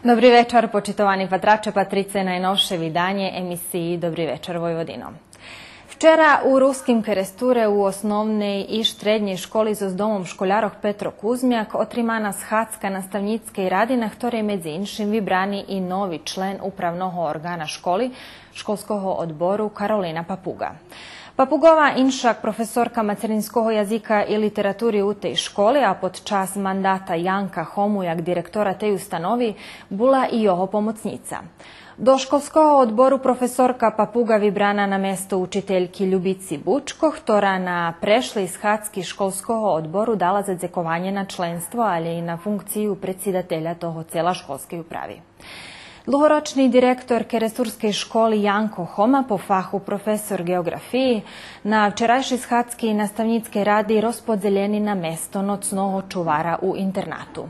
Dobry večer, počitovani patrače Patrice, najnovše vydanie emisiji Dobry večer Vojvodino. Včera u Ruskim Keresture u osnovnej i štrednjej školi z domom školjaroh Petro Kuzmjak otrimana schadzka nastavnicke radi, na ktorej medzi inšim vybraný i novi člen upravnog organa školi, školskog odboru Karolina Papuga. Papugova inšak profesorka materinskog jazika i literaturi u tej školi, a pod čas mandata Janka Homujak, direktora tej ustanovi, bula i jeho pomocnica. Do školskog odboru profesorka Papuga vybrana na mesto učiteljki Ljubici Bučko, ktorá na prešli schadzki školskog odboru dala zadzekovanje na členstvo, ali i na funkciju predsjedatelja toho cijela školske upravi. Dlhoročni direktor Keresturske školi Janko Homa, po fahu profesor geografiji, na včerajši schadzki nastavnicke radi rozpodzeljeni na mesto nocnog čuvara u internatu.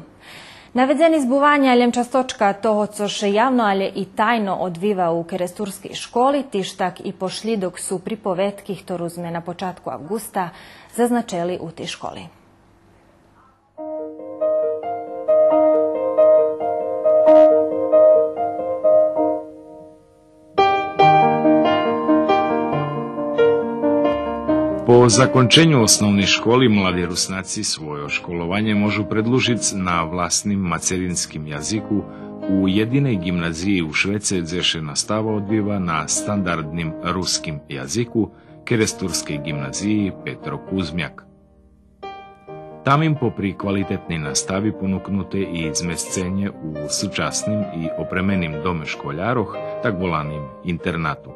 Navedeni zbuvanja Ljenčastočka toho, co še javno, ali i tajno odviva u Keresturskej školi, tištak i pošli dok su pripovetki, ktoru sme na počatku avgusta zaznačeli u tej školi. Po zakončenju osnovne školi mladi Rusnaci svoje školovanje možu predlužiti na vlastnim macerinskim jaziku u jedinej gimnaziji u Švece, gdje se nastava odbiva na standardnim ruskim jaziku Keresturskej gimnaziji Petro Kuzmjak. Tam im popri kvalitetnej nastavi ponuknute i izmescenje u sučasnim i opremenim dome školjaroh, tak volanim internatu.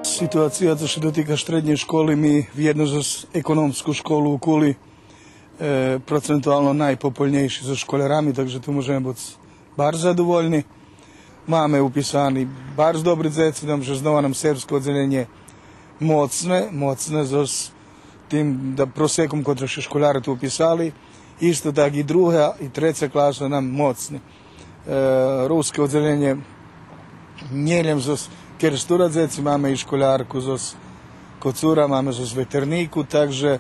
Situacija, co se dotika štrednje školi, mi vjedno za ekonomsku školu u Kuli procentualno najpopularnejši za školjarami, takže tu možemo biti bar zadovoljni. Máme upisani bar dobri dzeci, že znova nam serbsko odzeljenje mocne za tim da prosekom kotre še školjare tu upisali. Isto tak i druga i treća klasa nam mocni. Ruske odzeljenje njeljem za Kerestura dzeci, máme i školjarku zos kocura, máme zos veterniku, takže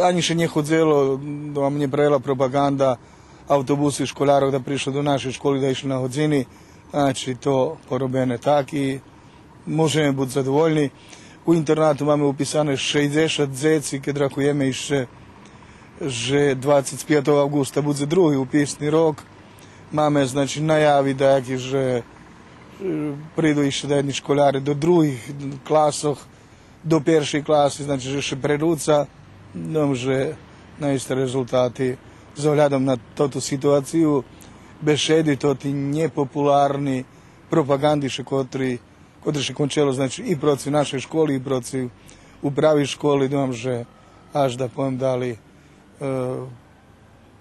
ani še nje hodzelo, da vam nje brela propaganda autobusi školjarov da prišlo do naše školi, da išli na hodzini, znači to porobene tak i možemo biti zadovoljni. U internatu máme upisane 60 dzeci, kad rakujeme išće že 25. augusta bude drugi upisni rok. Máme znači najavi da jaki že pridu išće da jedni školjari do drugih klasoh, do perših klasi, znači že še preruca, že naiste rezultati zavljadom na totu situaciju, bešedi toti nepopularni propagandiše kotri še končelo, znači i protiv naše školi i protiv upravi školi, že až da pojem dali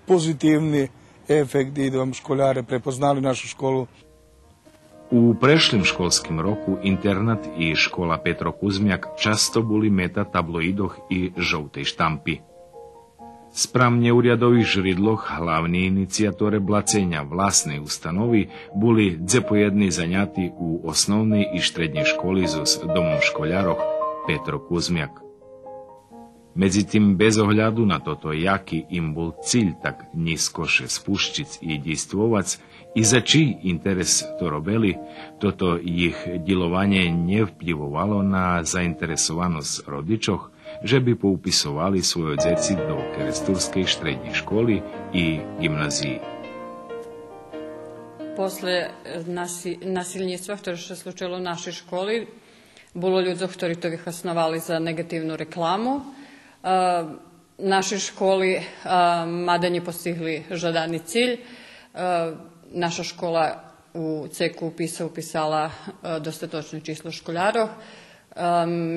pozitivni efekt i da vam školjare prepoznali našu školu. U prešlim školskim roku internat i škola Petro Kuzmjak často boli meta tabloidoh i žoutej štampi. Spram neurjadovih žridloh hlavni inicijatore blacenja vlastnej ustanovi boli dzepojedni zanjati u osnovnej i štrednjej školi z domom školjaroh Petro Kuzmjak. Međutim, bez ohľadu na toto jaki im bol cilj tak niskoše spuščic i djistvovac, i za čiji interes to robili, toto ih djelovanje ne vplivovalo na zainteresovanost rodičoh, že bi poupisovali svoje dzeci do Keresturskej štrednje školi i gimnaziji. Posle nasilnictva, ktoré se slučilo v našej školi, bolo ľudí, ktorí to vyhasnovali za negatívnu reklamu. Našej školi mada ne postigli žadani cilj. Naša škola u ceku upisala dostatočno číslo školjarov.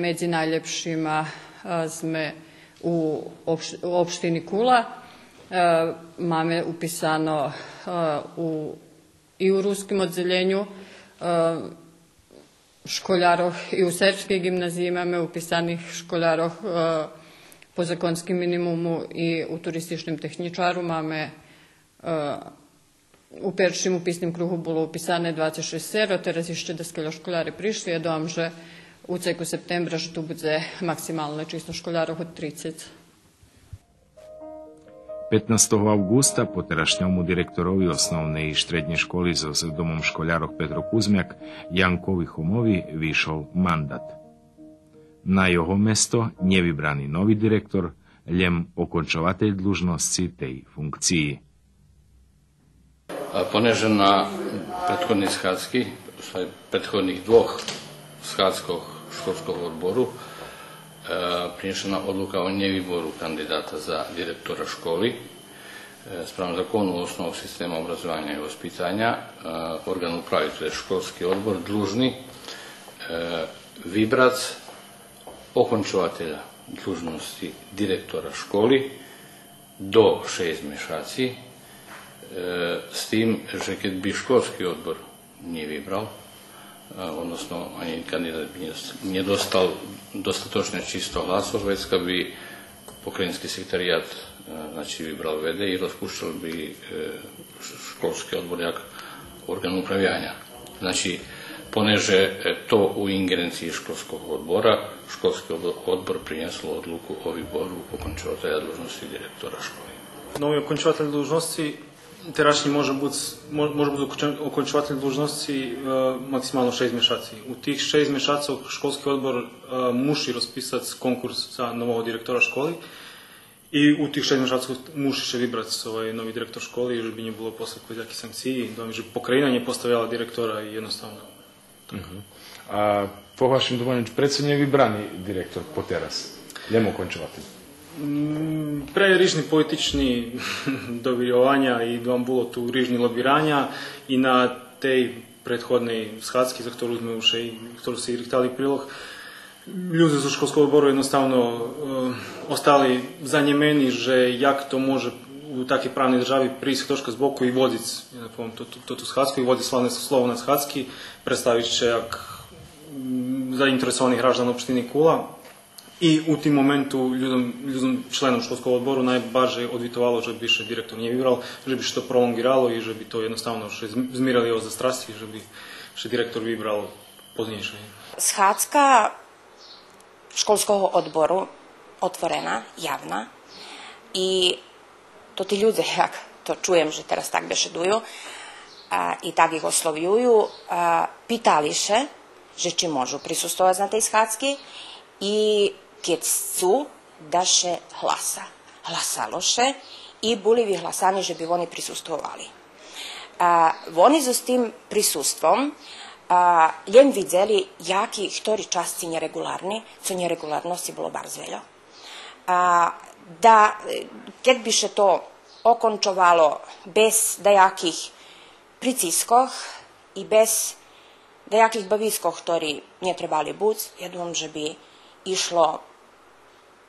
Među najljepšima sme u opštini Kula. Máme upisano i u ruskim odzeljenju školjarov i u serbskej gimnaziji máme upisanih školjarov po zakonskim minimumu i u turističnim tehničaru máme u peršim upisnim kruhu bilo upisane 26 sero, teraz ještě da školjari prišli, ja dojam, že u ceku septembra, že tu bude maksimalno čisto školjarov od 30. 15. augusta po terašnjomu direktorovi osnovne i štrednje školy so domom škoľárok Petro Kuzmiak Jankovi Homovi vyšol mandat. Na jeho mesto nevybraný nový direktor, len okončovateľ dlužnosti tej funkciji. Poneže na prethodnej schádzky, prethodných dvoch schádzkoch školského odboru, prinešena odluka o nevýboru kandidáta za direktora školy. Správno zakonu o osnovu sistema obrazovanja i vaspitanja, organ upravitelja školski odbor dužni vybrati okončovatelja dužnosti direktora školi do 6 mjeseci, s tim, že kad bi školski odbor nije vybral, odnosno ani kandidat nije dostal dostatočno čisto glasov, već kad bi pokrajinski sekretariat znači vybral vede i rozpušćal bi školski odbor jak organ upravljanja. Znači, poneže to u ingerenciji školskog odbora, školski odbor prineslo odluku o vyboru okončovatelja dužnosti direktora školy. Novi okončovatelj dužnosti terašnji može biti okončovatelj dužnosti maksimalno 6 mjeseci. U tih 6 mjeseci školski odbor muši rozpisati konkurs za novog direktora školy i u tih 6 mjeseci muši će vybrati novi direktor školy, jer bi nje bilo posle kojaki sankciji, že pokrajina nje postavljala direktora i jednostavno. A po vašem dovoljenju, predsjednik je vybraný direktor po teraz, jem okončovatelj? Pre rižni politični doviljovanja i vam bilo tu rižni lobiranja i na tej prethodnej schádzky, za ktorú sme už ktorú si richtali príloh, ľudia zo školského odboru jednostavno ostali zanemení, že jak to može u takej právnej državi prísť troška z boku i vodiť tú schádzku i vodiť slavné slovo na schádzky, predstaviť će jak zainteresovaný hráčan opštiny Kula. I u tim momentu ljudom členom školskog odboru najbarže odvitovalo, že bi še direktor nije vybral, že bi što prolongiralo i že bi to jednostavno še zmirali ovo za strasti, že bi še direktor vybral pozdnejšie. Schádzka školskog odboru otvorena, javna i to ti ljudi, jak to čujem, že teraz tak bešeduju i tak ih oslovjuju, pitali še, že či môžu prisustovať na tej schádzky i keď su da še hlasalo še i boli vyhlasani, že bi oni prisustovali. Oni so s tim prisustvom jen vidjeli jaki ktori časci neregularni, co neregularnosti bilo bar zveljo. Da, keď bi še to okončovalo bez dajakih priciskoh i bez dajakih baviskoh, ktori nje trebali buc, ja dúfam, že by išlo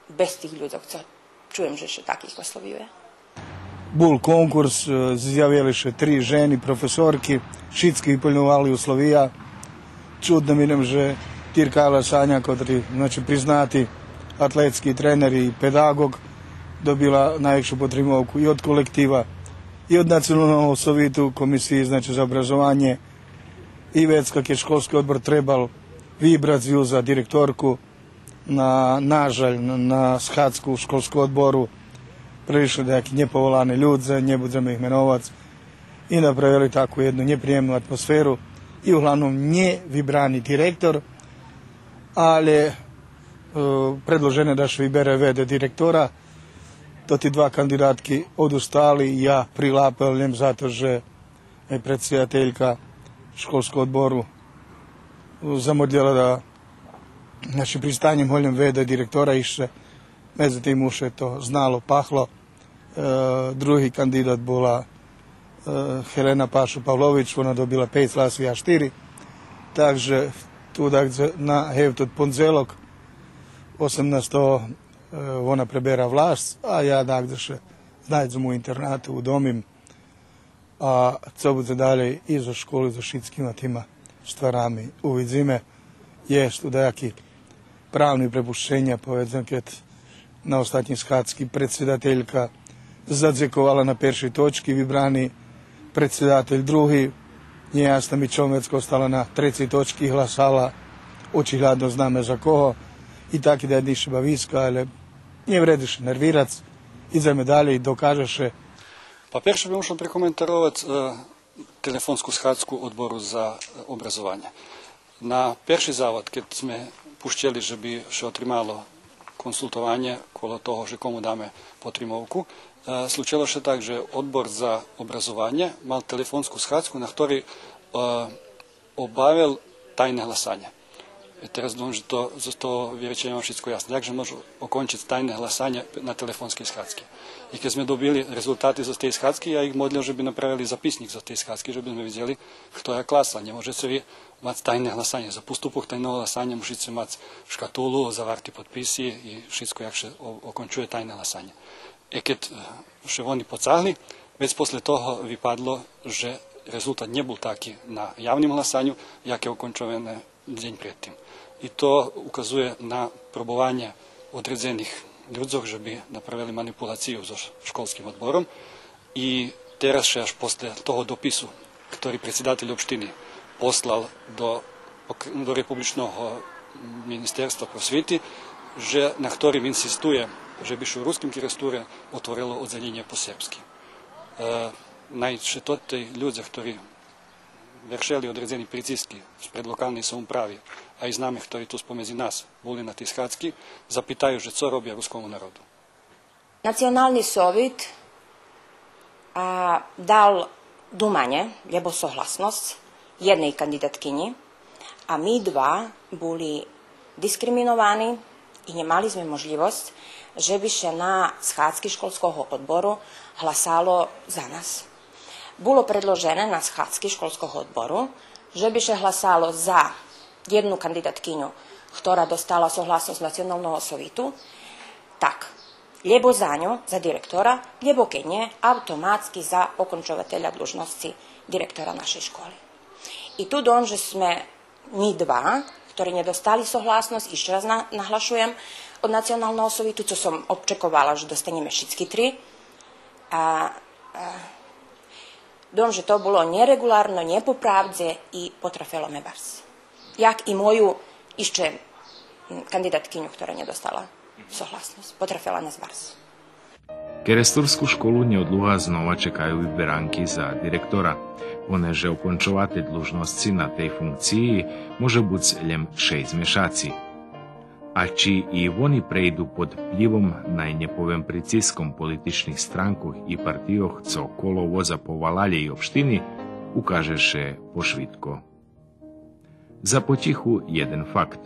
bez tih ljudi, co čujem, že še takih oslovljuje. Bul konkurs, zjavili še 3 ženi, profesorki, šitski vyplňovali uslovija. Čudno mi nam, že Tirkala Sanja, kotri, znači priznati atletski trener i pedagog, dobila najveću potrimovku i od kolektiva, i od nacionalnog sovitu komisiji, znači za obrazovanje, i već kak je školski odbor trebal vybrati ju za direktorku, nažalj, na schádzku v školskom odboru prišli nejakí nepovoláni ľudze, nebudeme ich menovať, i napravili takú jednu nepríjemnú atmosféru i uglavnom nevybraný direktor, ale predložené da še vybere VD direktora, to ti 2 kandidátky odustali, ja prilápel len za to, že je predsjedateljka školskog odboru zamodljela da znači pristanjem voljem VD direktora išće, međutim už je to znalo, pahlo. Drugi kandidat bila Helena Pašu Pavlović, ona dobila 5 glasov, ja 4. Takže tu na hevt od ponzelok 18. ona prebera vlast, a ja dakle še znajdem u internatu, u domim, a co bude dalje i za školu, za šitskima tima stvarami uvidzime, je što dajaki pravni prepušćenja, povedzam, kad na ostatnji schádzky predsjedateljka zadzekovala na peršoj točki, vybraný predsjedatelj drugi, nejasna mi Čomecka ostala na 3. točki, hlasala, očigledno zname za koho, i tako da je niše baviska, ale nije vrediš nervirac, ideme dalje i dokažeše. Pa perše bi možel prekomentarovati telefonsku schádzku odboru za obrazovanje. Na perši závod, keď sme pušťali, že by še otrimalo konsultovanje kolo toho, že komu dáme potrimovku, slučilo še tak, že odbor za obrazovanje mal telefonsku schádzku, na ktorej obavil tajné hlasanje. Teraz dúfam, že z toho vyrečenia mám všetko jasné. Takže môžu okončiť tajné hlasanie na telefonskej schádzke. I keď sme dobili rezultáty zo tej schádzky, ja ich modlil, že by napravili zapisník zo tej schádzky, že by sme videli, kto je klasa. Nemôžete vy mať tajné hlasanie. Za postupoch tajného hlasania musíte mať škatulu, zavarty podpisy i všetko, jak sa okončuje tajné hlasanie. I keď še oni pocahli, vec posle toho vypadlo, že rezultat nebol taký na javnom hlasaniu, jak je okončované deň predtým. I to ukazuje na probovanie odredzených ľudzoch, že by napravili manipuláciu so školským odborom. I teraz až posle toho dopisu, ktorý predsedateľ opštiny poslal do republičného ministerstva prosvety, že na ktorým insistuje, že by u ruskim kirastúre otvorilo odzenenie po srpsky. Najče to tej ľudia, ktorí vršeli odredzení pricisky spred lokalnej samoupravy, a i známych, ktorí tu spomedzi nás boli na tej schádzky, zapýtajú, že co robia ruskomu národu. Nacionálny sovjet dal dumanie, lebo souhlasnosť jednej kandidatkyni a my dva boli diskriminovaní i nemali sme možnosť, že by sa na schádzky školského odboru hlasalo za nás. Bolo predložené na schádzky školského odboru, že by sa hlasalo za jednu kandidatkyňu, ktorá dostala souhlasnosť nacionálneho sovitu, tak, lebo za ňu, za direktora, lebo keď nie, automátsky za okončovateľa dĺžnosti direktora našej školy. I tu dom, že sme my dva, ktorí nedostali souhlasnosť, ešte raz nahlašujem, od nacionálneho sovitu, čo som občekovala, že dostaneme všetky tri. Dom, že to bolo neregulárno, nepopravdze i potrafilo me bars. Jak i moju ešte kandidatkyňu, ktorá nedostala souhlasnosť. Potrafila nás bars. Keresturskú školu neodluha znova čekajú vyberánky za direktora. Poneže ukončovate dlužnosti na tej funkciji može buc ljem 6 mešaci. A či i oni prejdu pod vplivom najnjepovem priciskom političnih strankoh i partijoh, co kolo voza povalalje i opštini, ukažeše pošvitko. Za potichu jeden fakt.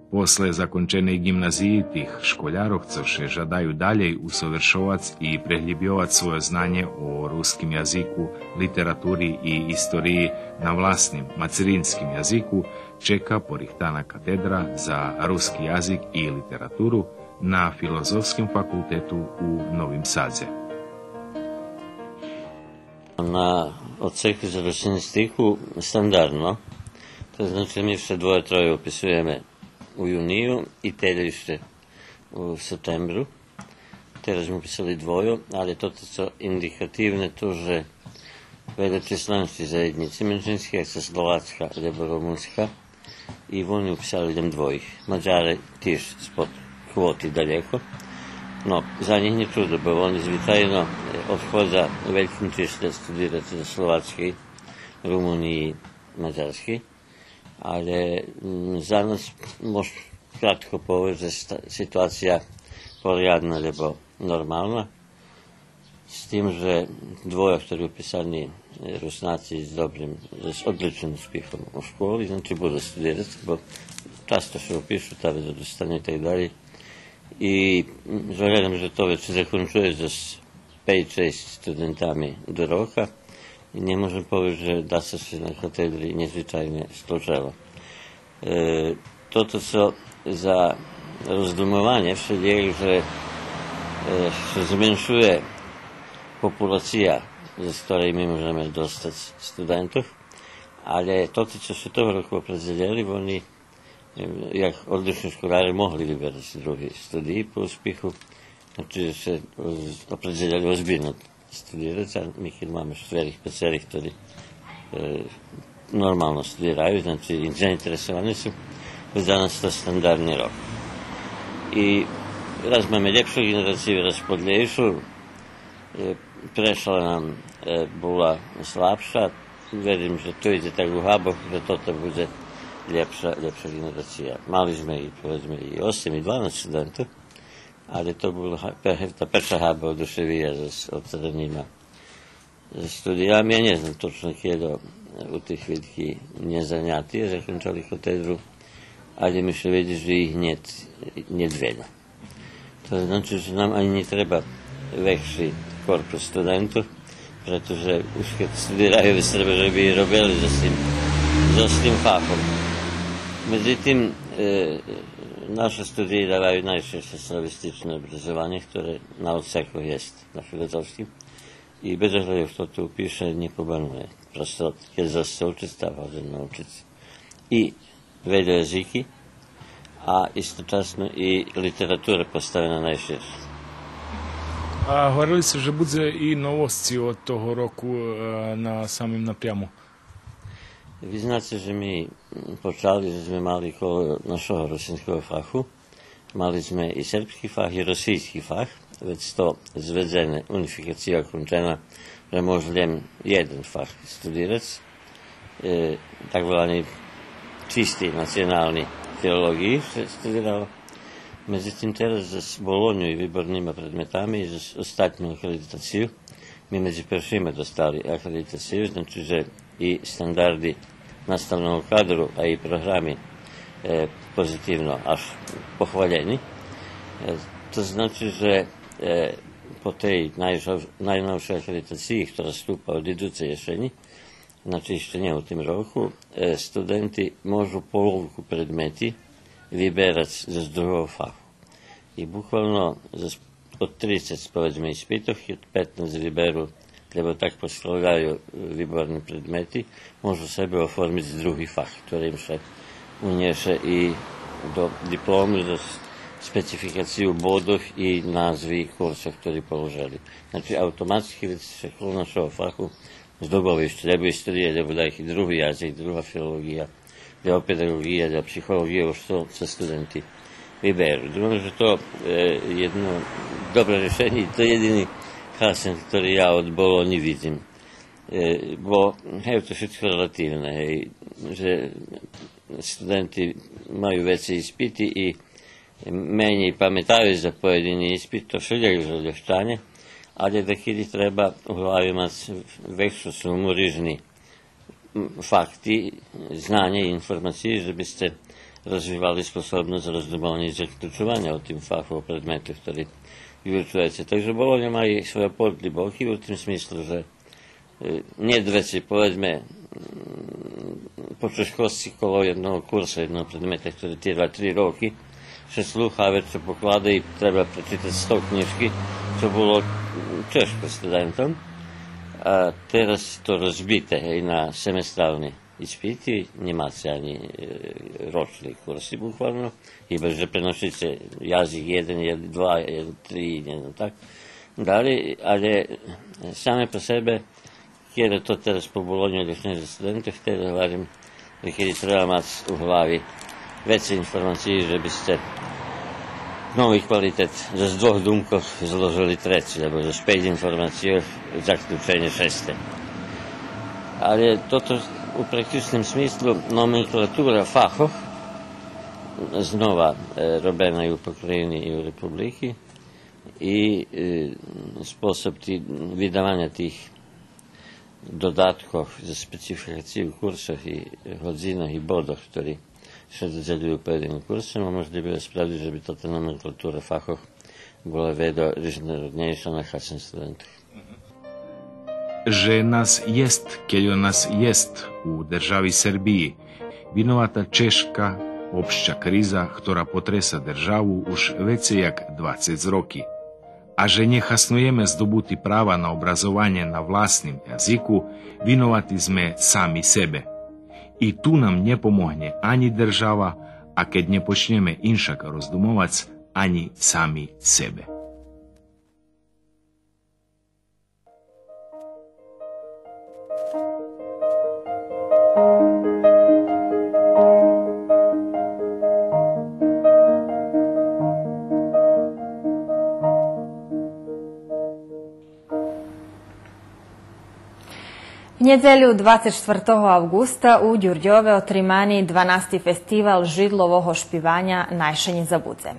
Posle zakončenej gimnaziji tih školjarovcoše žadaju dalje usovršovac i prehljebjovac svoje znanje o ruskim jaziku, literaturi i istoriji na vlastnim macerinskim jaziku, čeka porihtana katedra za ruski jazik i literaturu na Filozofskom fakultetu u Novim Sadze. Na odseku za ruščinistiku standardno, to znači mi še dvoje-troje upisujeme u juniju i teljište u septembru. Teraz smo upisali dvoju, ali to je indikativne to, že vedete slovenski zajednici menšinski, jak se Slovacka, lebo Rumunska, i oni upisali idem dvojih. Mađare tiž spod kvoti daleko. No, za njih nije čudo, bo oni zvitajno odhoda velikim tište studirati za Slovački, Rumuniji i Mađarski. Ale za nas može kratko povedati, že situacija poriadna, lebo normalna. S tim, že dvoje, ktorí upisani Rusnaci s odličnim uspjehom u školi, znači budu studirati, bo často se upišu, tada da dostane i tak dalje. I želim, že to već zakončuje za 5-6 studentami do roka. I nie možem povedať, že dá sa si na katedri nezvyčajne slučilo. Toto co za rozdumovanie všedie, že sa zmenšuje populácia, z ktorej my môžeme dostať studentov, ale toto, čo sa toho roku opredzelili, oni, jak odlišní školári, mohli vyberať si druhý studii po úspechu, čiže sa opredzelili ozbiljno studirati, a mi kad imamo 4-5, ktorí normalno studiraju, znači zainteresovani su, već danas to standardni rok. I Raz máme lepšiu generáciu, raz podľejšiu. Prešla nám bola slabša. Verím, že to ide tak u háboch, že toto bude lepšia generácia. Mali sme i, povedzme, i 8, i 12 študentov, ale to bola tá prvá hába oduševia s odstradením studijami. Ja ne znam točno kjedo u tih vidki nezanjatije, zakončali katedru, ali mi še vidi, že ih njet veľa. To znači, že nam ani ne treba väčší korpus studentov, pretože už keď studiraju, treba, že by robili za s tým fachom. Međutim, naše studije dávaju najčešće slavistično obrazovanje, ktoré na odseku jest na filozofskim. I bez ohľadu, kto tu píše, niko banuje. Prosto, keď zase učiť, tá hodže naučiť. I veľa jazyky, a istočasno i literatura postavena najširšie. A hovorili ste, že bude i novosti od toho roku na samim napjamu? Vi znate, že mi počali, že sme mali kolo našeho rusinského fachu. Mali sme i srpski fach, i rosijski fach. Već to zvedzené unifikacija končena, že može len jeden fach studirati. Tak volani čisti nacionalni filologiji se studiralo. Međutim, teraz za Bolonju i výbornýma predmetami i za ostatnú akreditaciju, mi među prvšima dostali akreditaciju, znači, že i standardi nastavnog kadru, a i programi pozitivno až pohvaljeni. To znači, že po tej najnovšej akreditaciji, ktorá stúpa od idúcej jeseni, znači ešte nie u tým roku, studenti môžu polovku predmeti vyberať z druhého fachu. I bukvalno od 30, povedzme, ispitov, od 15 vyberú, lebo tak poskladaju výborní predmeti, môžu sebe oformiť druhý fach, ktorým sa unieše i do diplomu za specifikáciu bodov i názvy kursov, ktorí položili. Znači, automatski već se kolo našeho fachu zdobovište, lebo istudije, lebo da ih i druhý jazyk, druhá filologija, lebo pedagogija, lebo psihologija, što sa studenti vyberú. Думаю, že to je jedno dobré rešenie, to je jediný hasen, ktorý ja od Bolonji vidim. Bo, hej, to všetko relatívne, hej, že studenti majú veće ispiti i meni pametaju za pojedini ispit, to všeljak za lješćanje, ali da kidi treba u glavi imati veću sumu rižni fakti, znanje i informacije, da biste razvivali sposobnost za razdobovanje i zaključovanja o tim fahu, o predmetu, ktorý vyučujete. Takže Bolonja má i svoje podgliboky u tim smislu, že nije dveci, povedzme, počeš školski kolo jednog kursa, jednog predmeta, ktorý trvá 3 roky, še sluha, već se poklada i treba prečitati 100 knjižki, čo bolo češko studentom. A teraz to rozbite i na semestralni ispiti, nemace ani ročni kursi bukvalno, iba že prenošite jazik 1, 2, 3, ne znam tak. Dalje, ali same po sebe, kjer je to teraz po Bolonju lješne za studente, htjeli da varim, kjer treba mati u glavi veće informacije, že biste novi kvalitet za z 2 dumkov zložili treći, lebo za 5 informacije zaključenje 6. Ali toto u praktičnom smislu nomenklatura fahov znova robena i u pokrajini i u Republiki i sposob vydavanja tih dodatkov za specifikaciju kursov i hodzinov i bodov, ktorí še dodzeľujú pojediným kursom, a možno by spravili, že by táto nomenklatúra fachov bola vedo rýžnorodnejšia na chasen studentov. Že nas jest, keďo nas jest u državi Srbiji, vinovata češka opšća kriza, ktorá potresa državu už veće jak 20 roky. A že nehasnujeme zdobuti prava na obrazovanje na vlastnim jaziku, vinovati sme sami sebe. I tu nam ne pomohne ani država, a keď ne počneme inšak rozdumovac, ani sami sebe. Недjelju 24. августа у Ѓурѓове отримани 12. фестивал жидлового шпивања Најшење за Будзе.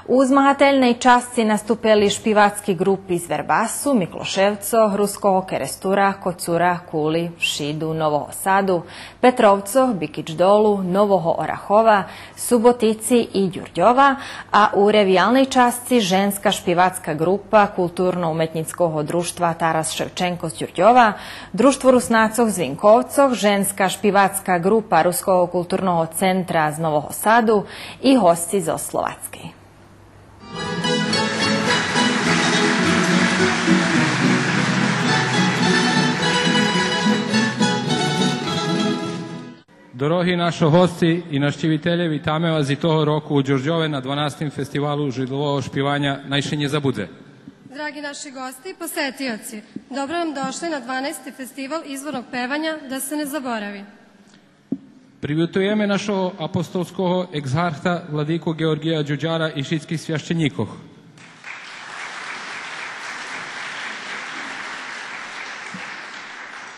У змагателnej части наступили шпивацки групи iz Verbasu, Mikloševco, Ruskog Kerestura, Kocura, Kuli, Šidu, Novog Sadu, Petrovco, Bikić Dolu, Novog Orahova, Subotici i Ѓurѓova, a u revijalnej časti ženska špivacka grupa Kulturno-umetnickog društva Taras Ševčenko z Ѓurѓova, Društvo Rusnacog z Vinkovcog, ženska špivacka grupa Ruskog kulturnog centra z Novog Sadu i hosti iz Slovatske. Дорогі наші гості і навštívitelji, вітаємо вас і того року у Ѓурѓove на 12. фестивалу жидлового špivanja Naјšeње za Budze. Dragi naši gosti i posetioci, dobro nam došli na 12. festival izvornog pevanja Da se ne zaboravi. Привітуємо нашого апостольського екзарха владику Георгія Ѓуđara і šitskih священиков.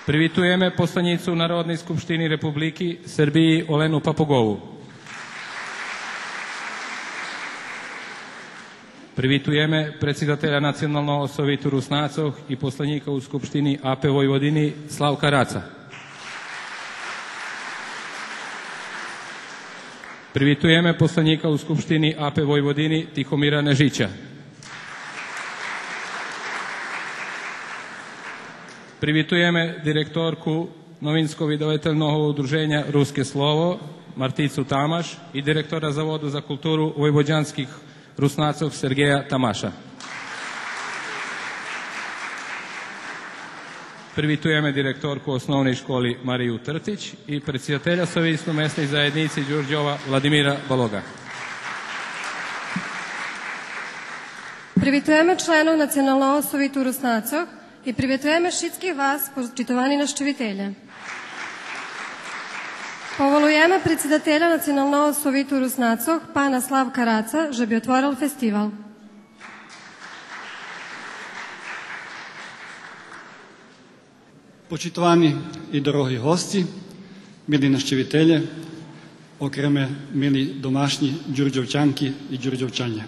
Привітуємо посланицу Народної skupštini Republike Srbiji Olenu Papugovu. Привітуємо председателя Националного совету Руснацов и посланника у Skupštini AP Vojvodini Slavka Raca. Привітуємо посланника у Skupštini AP Vojvodini Tihomira Nežića. Привітуємо директорку Novinsko-vidovatelnog udruženja Ruske slovo Marticu Tamaš i direktora Zavodu za kulturu vojvođanskih Rusnacov Sergeja Tamaša. Привітуємо директорку osnovnej školi Mariju Trtić i predsjedatelja Совєтської mesnej zajednici Ѓурѓova Vladimira Baloga. Привітуємо членов Національного совету Руснацов i привітуємо všetkých вас, počitovaní навštívitelje. Povolujemo predsjedatelja Nacionalnog sovetu Rusnacov, pana Slavka Raca, že bi otvoril festival. Почитувани і дорогі гості, милі навštívitelje, окреме милі домашні ѓурѓовчанки і ѓурѓовчања.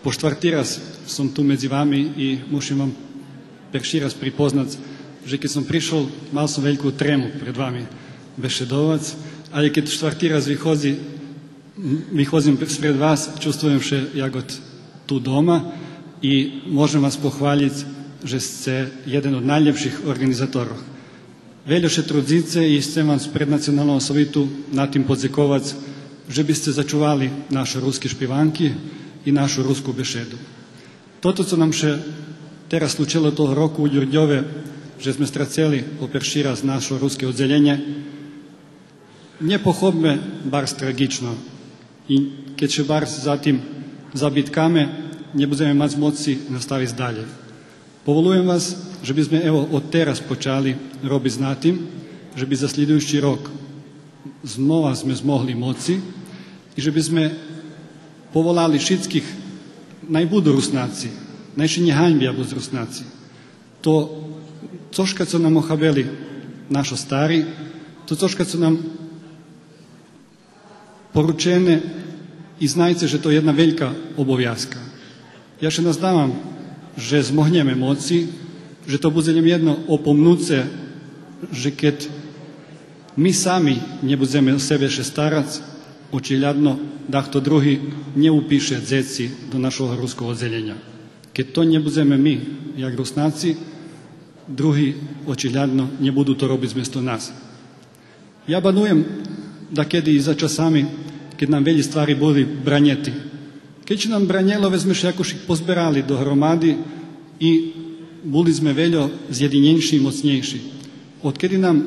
Po štvrtý raz som tu medzi vami i musím vám perší raz pripoznať, že keď som prišiel, mal som veľkú trému pred vami bešedovať, ale keď štvrtý raz vychozím spred vás, čustujem še jagod tu doma i môžem vás pochváliť, že ste jeden od najlepších organizátorov. Veľoše trudzice i chcem vám spred Nacionalnog sovetu na tým podzikovať, že by ste začuvali naše ruske špivanky i našu rusku bešedu. Toto, co nam še teraz slučilo toho roku u Ѓurѓove, že sme straceli po perší raz naše ruske odzeljenje, nepochopme bar tragično. I keď še bar za tým zabitkame, nebudeme mať moci nastaviť dalje. Povolujem vás, že by sme evo od teraz počali robiť s tým, že by za sljedujući rok znova sme zmohli moci i že by sme povolali všetkých, naj budu Rusnaci, najše nie hańbia bud Rusnaci. To coška, co nam ohabeli našo stari, to coška, co nam poručene i znajte, že to je jedna veľká obovязка. Ja še nazdávam, že zmohneme moci, že to bude jedno opomnúce, že keď my sami nebudeme o sebe še starať, očiľadno, da kto druhý neupíše dzeci do našho ruského odzelenia. Keď to nebudeme my, jak Rusnáci, druhý očiľadno nebudú to robiť zmiesto nás. Ja banujem, da kedy i za časami, keď nám veľi stvari boli branjeti. Keď nám branjelove sme še jakož pozberali dohromady i boli sme veľo zjedinjenší i mocnejší. Odkedy nám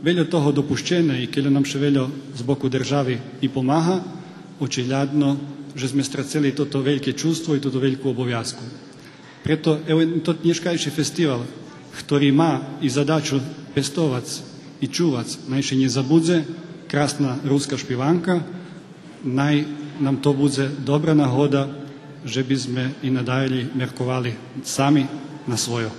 veľo toho dopuščene i keď nám še veľo z boku državi i pomáha, očiľadno, že sme straceli toto veľké čувство i toto veľkú obovязку. Preto evo to dneškajší festival, ktorý má i zadaču pestovať i čuvať Naјšeње za Budze, krásna ruska špivanka, naj nam to bude dobra nahoda, že by sme i nadalje merkovali sami na svojo.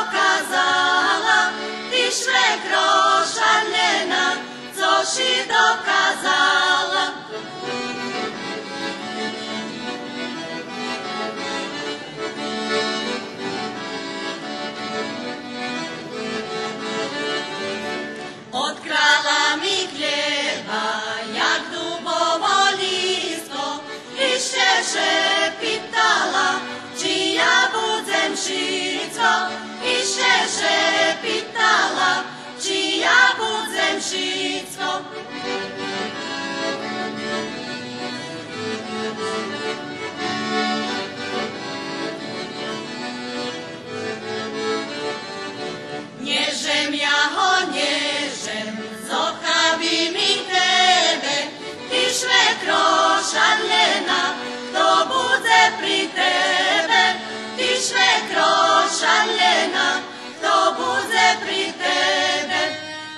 dokazala, ty švekro šaljena, co si dokazala. Odkrala mi kljeba, jak dubovo listo, i šeše pitala, čija budem šicko, i šeše pitala, čija budem šicko. Nježem ja ho nježem, zokavi mi tebe, ti švekro šaljena, to bude pri tebe, ti švekro šaljena, to bude pri tebe.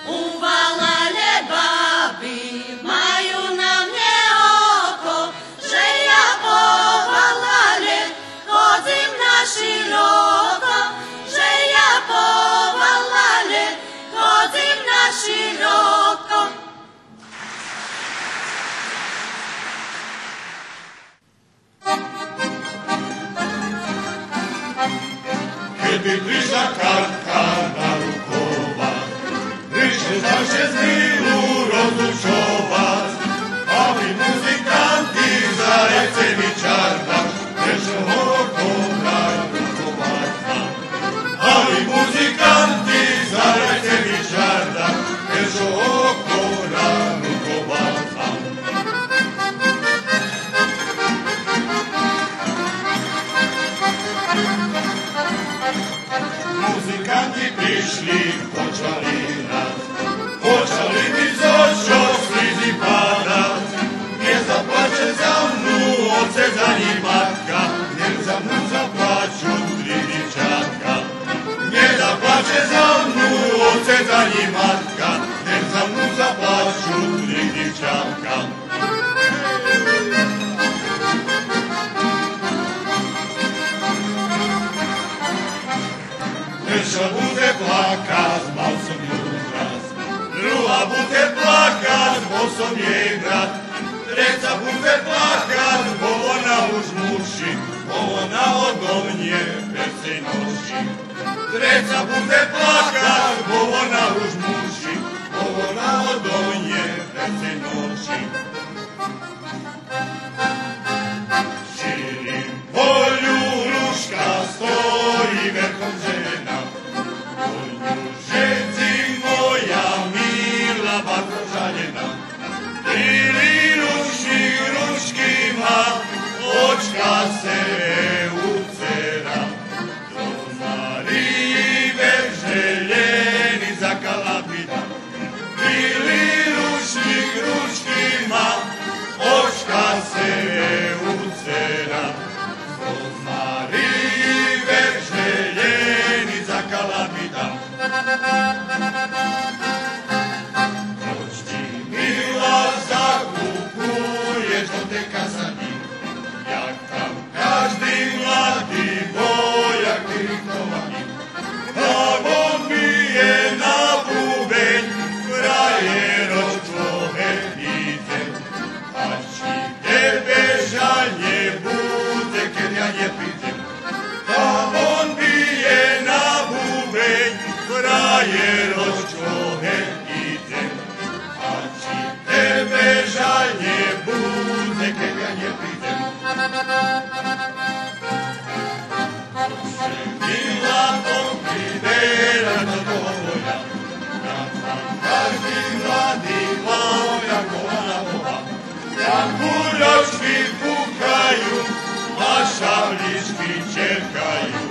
Uvalale babi, maju na mne oko, že ja povalale, hodzim na široko, že ja povalale, hodzim na široko. Kad bi prišla kartka na rukova, prišli naše zmilu rozlučovac, a mi muzikanti za recevi čardak, prišli oko na rukovaca. A mi muzikanti za recevi čardak, prišli oko na rukovaca. Muzikanti prišli, počali nas, počali mi z očo slizi padat. Ne zaplače za mnu oce za njih matka, jer za mnu zaplaču 3 dičaka. Ne zaplače za mnu oce za njih matka, jer za mnu zaplaču 3 dičaka. Prša bude plakat, mal som ju raz. Druhá bude plakat, bol som jej brat. Treća bude plakat, bo ona už muši, bo ona odo mne pesej noši. Treća bude plakat, bo ona už muši, bo ona odo mne pesej noši. Širim polju ruška stoji verkom žena, polju žeci moja mila batro žaljena. Ili ruškima očka se ucera, rozmarive željeni za kalapita. Ili ruškima očka se ucera, rozmarive željeni za kalapita. Noć ti mila zakupuješ do te kazani, jak tam každi mladi vojak diritovani. Glavo mi je na bubenj, frajero čovek ide, a či tebe žalje bude, kad ja nje pridem. Glavo mi je na bubenj, frajero čovek ide, a či tebe žalje bude, kad ja nje pridem. Mila pokridera do dovoja, každi mladi moja kola boha. Tam kuljočki kukaju, a šavlički čekaju,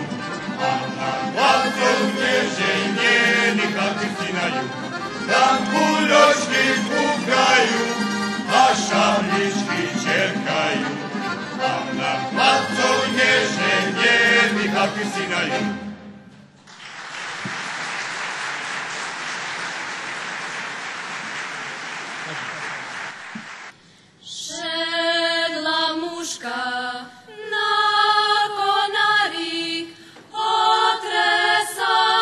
a na hlavcom neženjeni kakvi stinaju. Tam kuljočki kukaju, a šavlički čekaju, a na hlavcom neženjeni kakvi stinaju. Šedla muška na konarik, otresala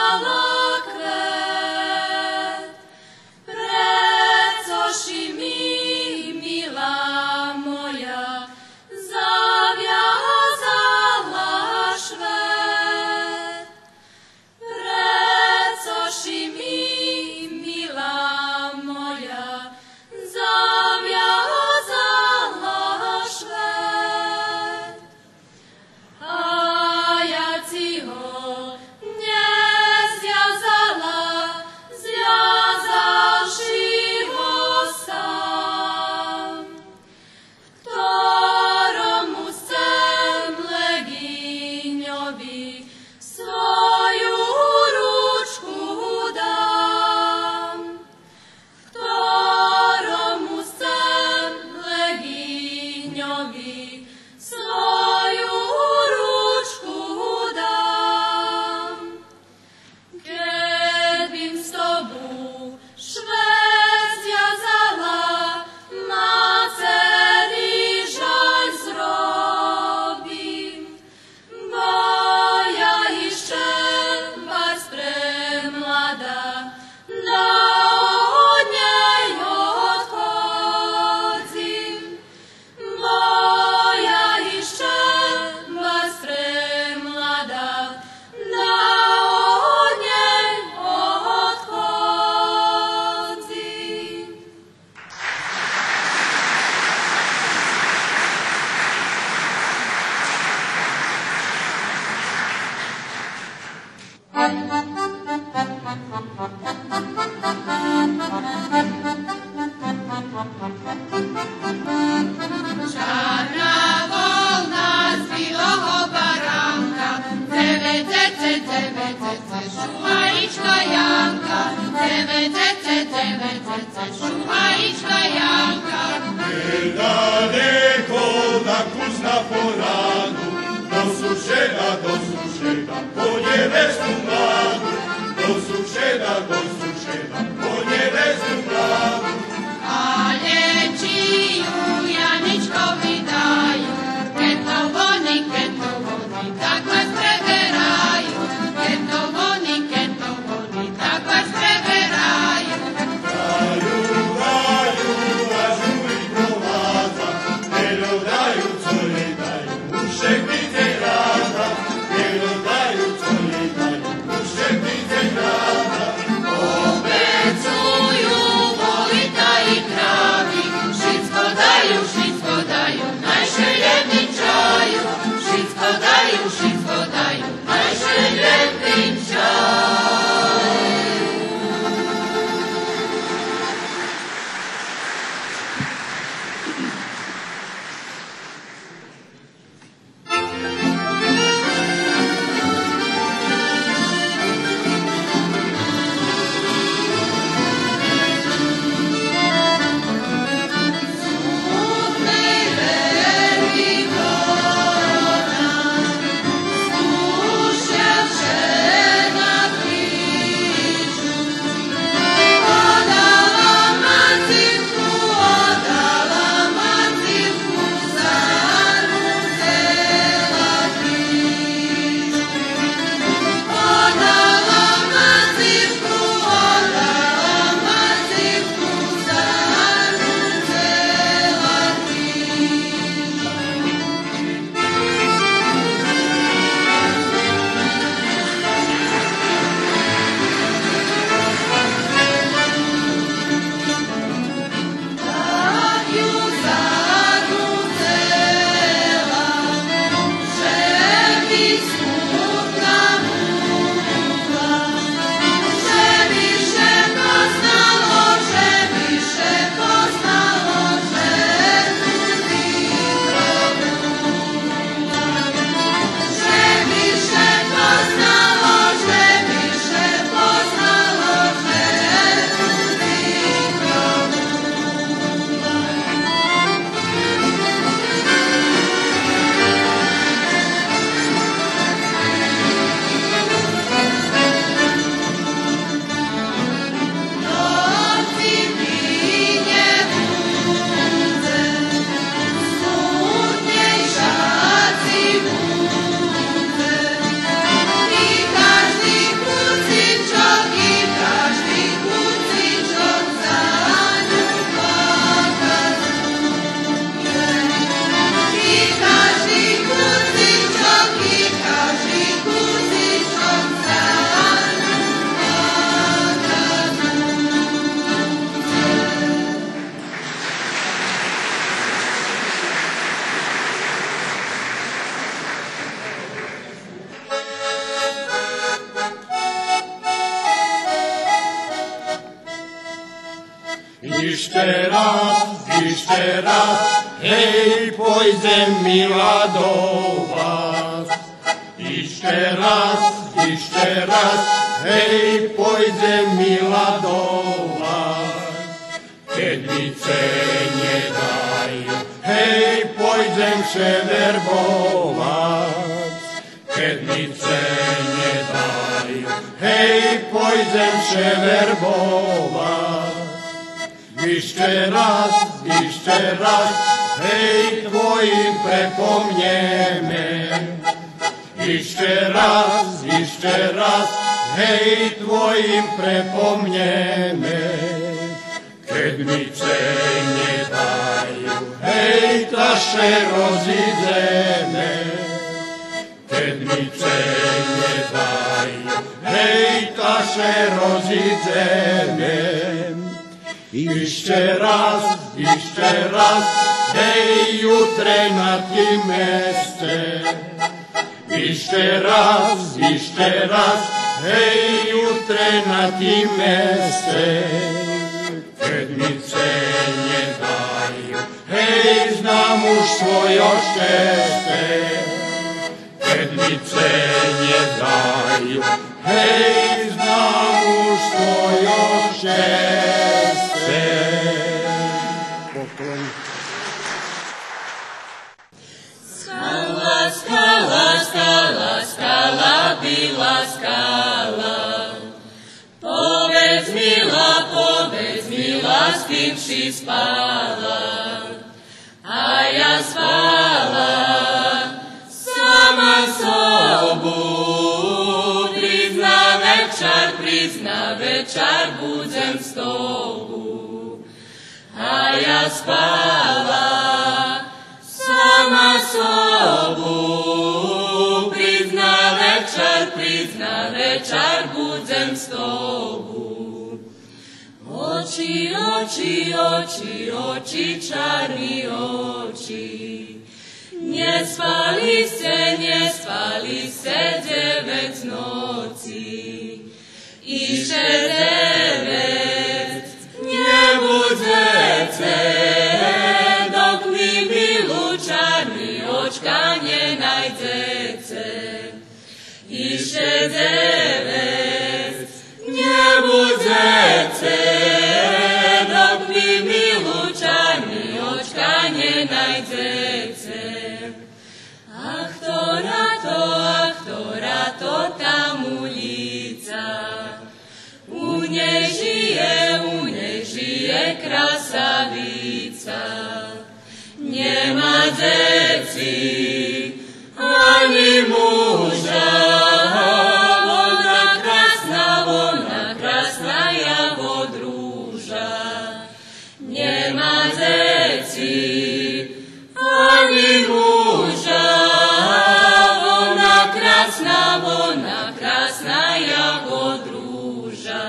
šuhajička Janka, šuhajička Janka. Daleko na kuzna polanu, do sušeda, po nevestnu mladu, do sušeda, po nevestnu mladu. Ale čiju Janičkovi daju, ketovoni, tak vas preberaju, ketovoni, tak vas preberaju. Daju, a žuri prolaza, pero daju, co je daju, ušek vidze rada, pero daju, co je daju, ušek vidze rada. Obecuju volita i kravi, šitsko daju, najšeljedni čaju, šitsko daju, najšeljedni čaju. Ište raz, hej, pojdem milá do vás. Ište raz, hej, pojdem milá do vás. Keď mi cenie dajú, hej, pojdem ševerbovať. Keď mi cenie dajú, hej, pojdem ševerbovať. Ište raz, hej, tvojim prepomneme. Ište raz, hej, tvojim prepomneme. Keď mi cenie dajú, hej, taše rozídeme. Keď mi cenie dajú, hej, taše rozídeme. Ište raz, hej, jutre na tým meste. Ište raz, hej, jutre na tým meste. Keď mi cenie dajú, hej, znám už svoje šťastie. sedmice nie daju, hej, znam što još česte. Skala, skala, skala, skala, bila skala. Povedz mila, s kim si spala. A ja spala sama sobu. Prizna večer, budzem s tobu. A ja spala sama sobu. Prizna večer, budzem s tobu. Oči, oči, oči, oči, čarni oči. Nie spali se 9 noci. Iše 9, nie budze se, dok mi milu čarni očka nie najdece. Iše 9, nie budze se, dok mi milu čarni očka nie najdece. Ach, to tam ulica. U niej żyje krasawica. Nie ma dzieci, ani męża. Ona krasna jako druża. Nie ma dzieci, ani męża. Ona krasna jako druża.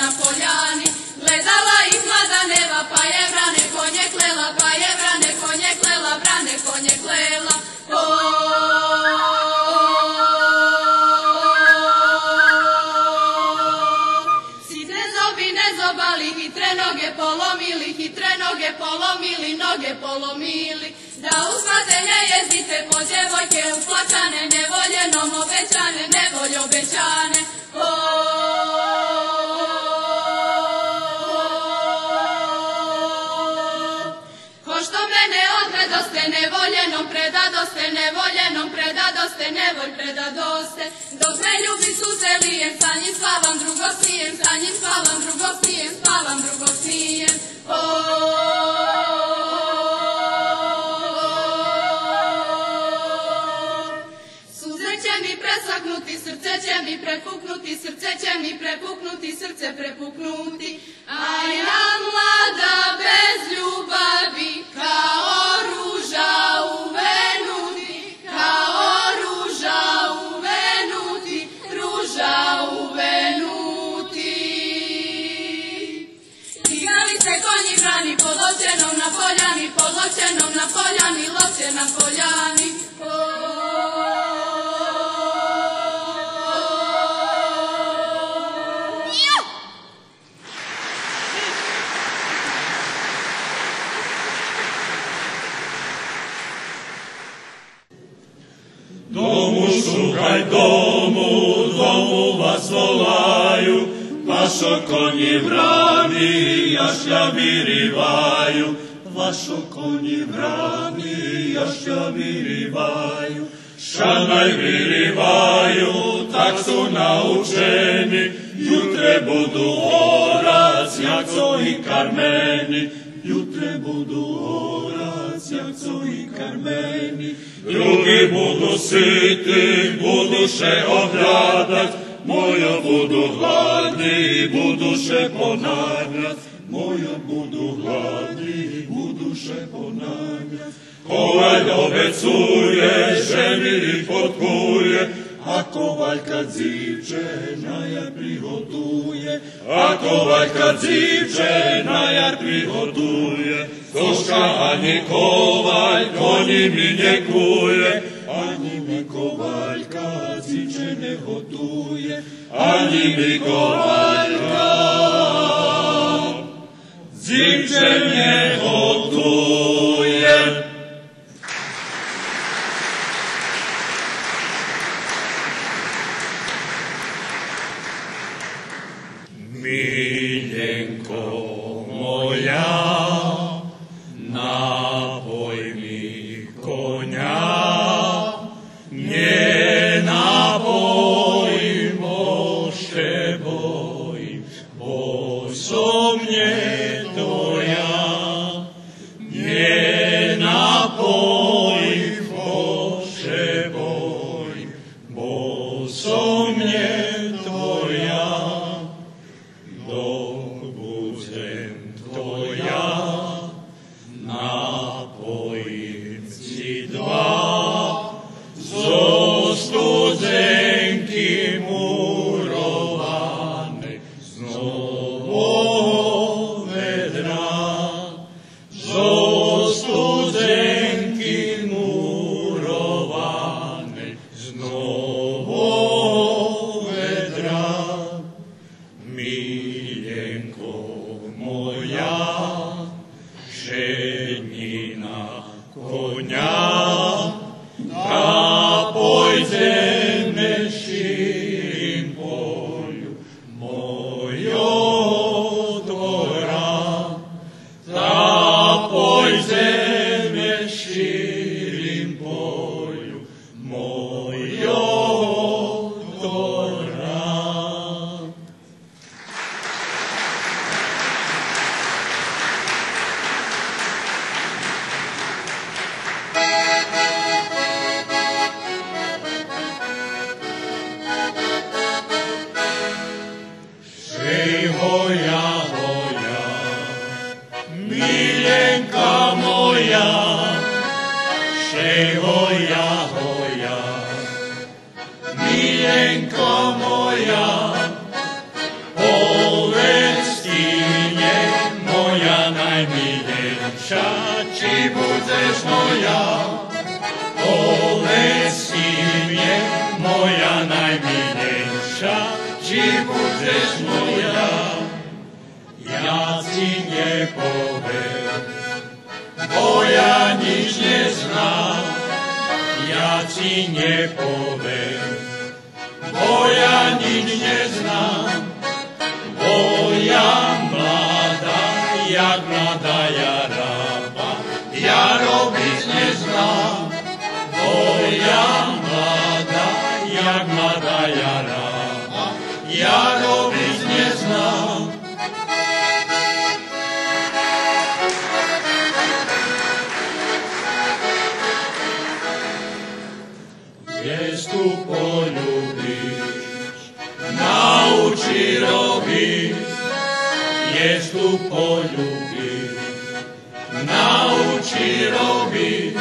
Na poljani, gledala ih mlada neva, pa je vrane konje klela, pa je vrane konje klela, vrane konje klela. Sitne zobi ne zobali, hitre noge polomili, noge polomili. Da uzmate ne jezdite po djevojke uplačane, nevoljenom obećane, nevolj obećane. Nevoljenom predadoste, nevolj predadoste. Dok me ljubi suselijem, sa njim spavam, drugo snijem, sa njim spavam, drugo snijem, spavam, drugo snijem. Suze će mi presaknuti, srce će mi prepuknuti, srce će mi prepuknuti, srce prepuknuti. A ja mlada bez ljubavi, kao ruža uvenuti, kao ruža uvenuti, ruža uvenuti. Igrali se konji brani, pod loćenom na poljani, pod loćenom na poljani, loće na poljani. Domu šukaj, domu vas volaju, vašo konji vrani, jašlja virivaju, vašo konji vrani, jašlja virivaju. Šanaj virivaju, tak su naučeni, jutre budu orac, jaco i karmeni, jutre budu orac, jaco i karmeni. Drugi budu siti, buduše ohladat, mojo budu hladni, buduše ponavljat, svojom budu hladni, buduše ponavljat. Kovalj obecuje, žemiri potkuje, a kovalj kad zivče, najar prihotuje. A kovalj kad zivče, najar prihotuje. Zoška ani kovalj, konji mi njekuje, ani mi kovalj kad zivče ne hotuje. Ani mi kovalj kad zivče ne hotuje. Miljenko moja, napoj mi konja, nje napoj moše bojim, bosom nje toja, nje napoj moše bojim, bosom nje toja. Dok budem tvoja, napojim si dva, zo studenki murovane, z novog vedra, zo studenki murovane, z novog vedra. Miljenko moja, ženina konja, da pojdeme širim polju mojo dvora, da pojdeme širim polju mojo dvora. Hoja, hoja, miljenka moja, šej hoja, hoja, miljenka moja, povestinje moja najmiljenša, či budeš moja, povestinje moja najmiljenša, či budeš moja. Ja ci nie powiem, bo ja nic nie znam. Ja ci nie powiem, bo ja nic nie znam. Bo ja mlada, jak mlada jaraba, ja robić nie znam. Bo ja mlada, jak mlada jaraba, ja robić nie znam. Jest tu poljubić, nauči robić. Jest tu poljubić, nauči robić.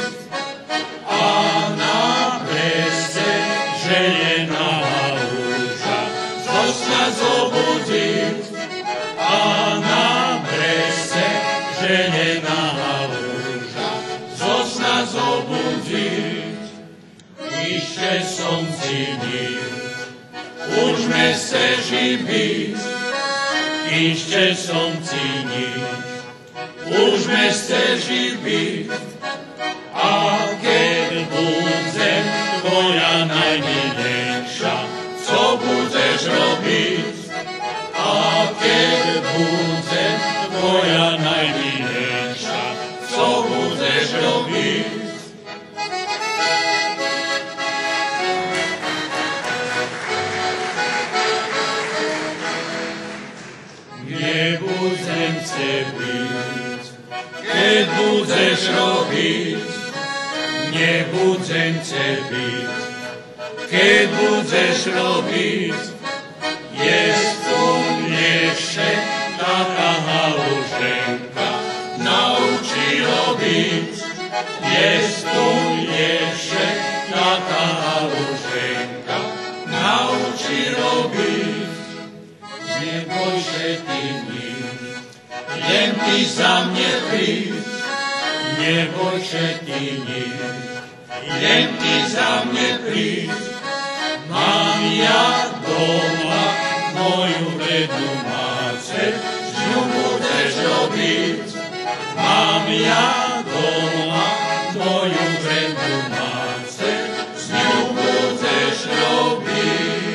A na presce željena ruža zosna zobudzić. A na presce željena ruža zosna zobudzić. Iще sonci užme se živić, iще sonci užme se živić, a kad budem tvoja najmiljenša, co budeš robić? A kad budem tvoja najmiljenša, co budeš robić? Nie budem cię bić, keď budeš robić. Nie budem cię bić, keď budeš robić. Jest tu jeszcze taka haluże, Pjestuješ tata Aluženka, nauči robiť, neboj se ty nič, jen ty za mne príď, neboj se ty nič, jen ty za mne príď. Mám ja doma moju vednú máceň, s ňou budeš robiť. Mám ja doma moju vednú máceň, s ňou budeš robiť.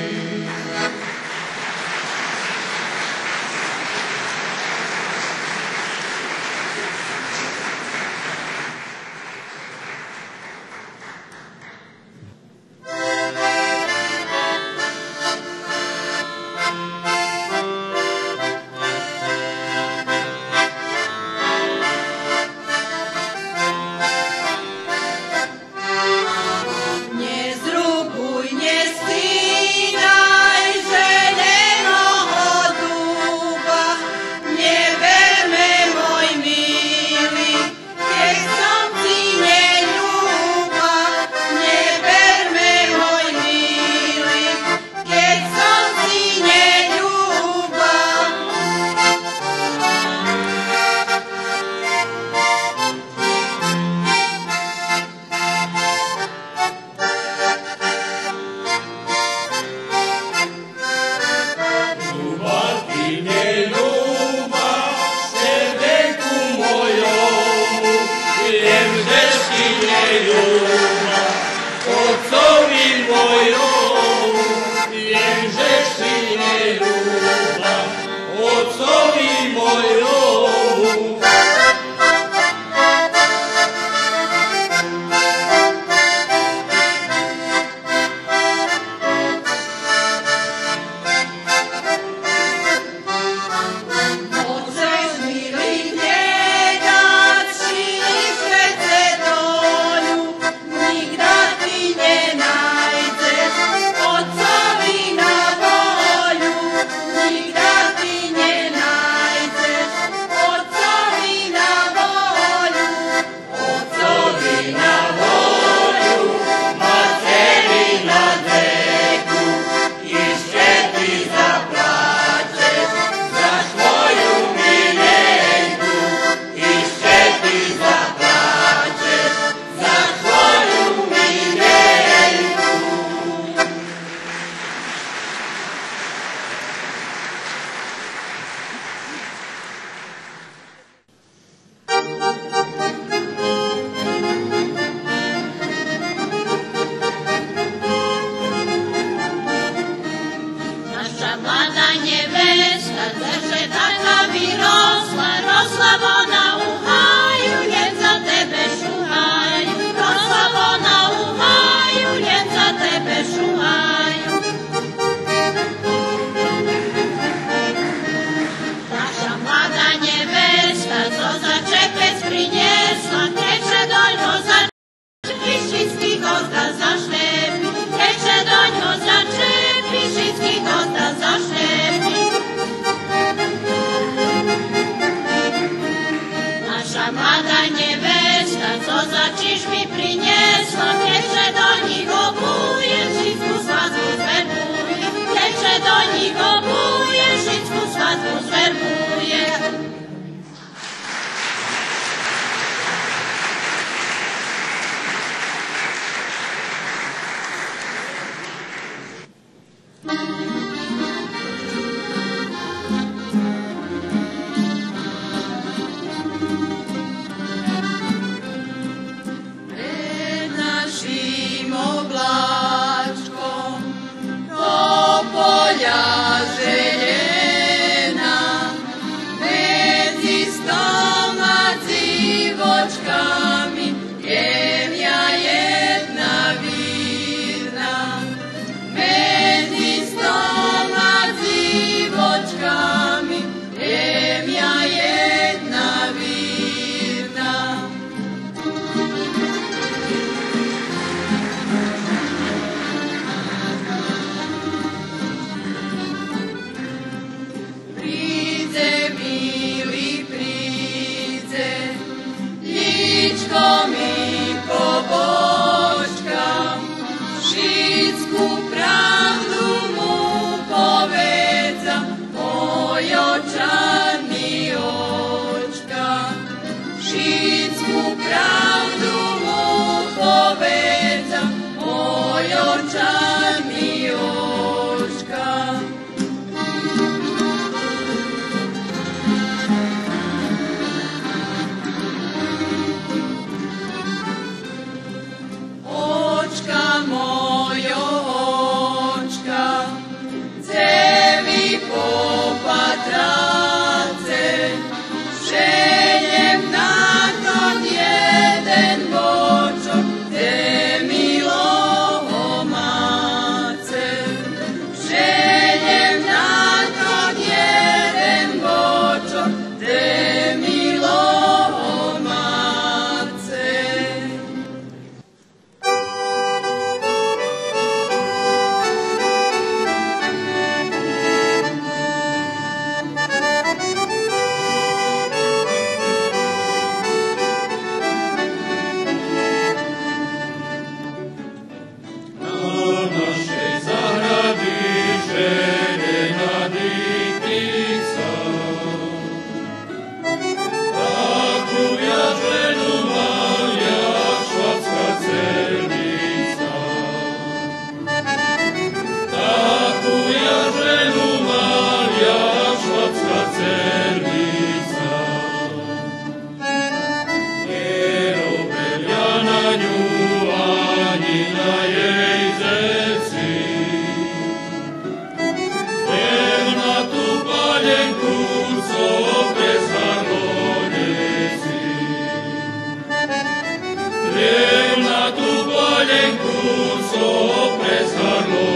Evropska Cernica. Nie robię ja na niu ani na jej zeci. Wiem na tu panienku, co bez harmonii. Wiem na tu panienku, co bez harmonii.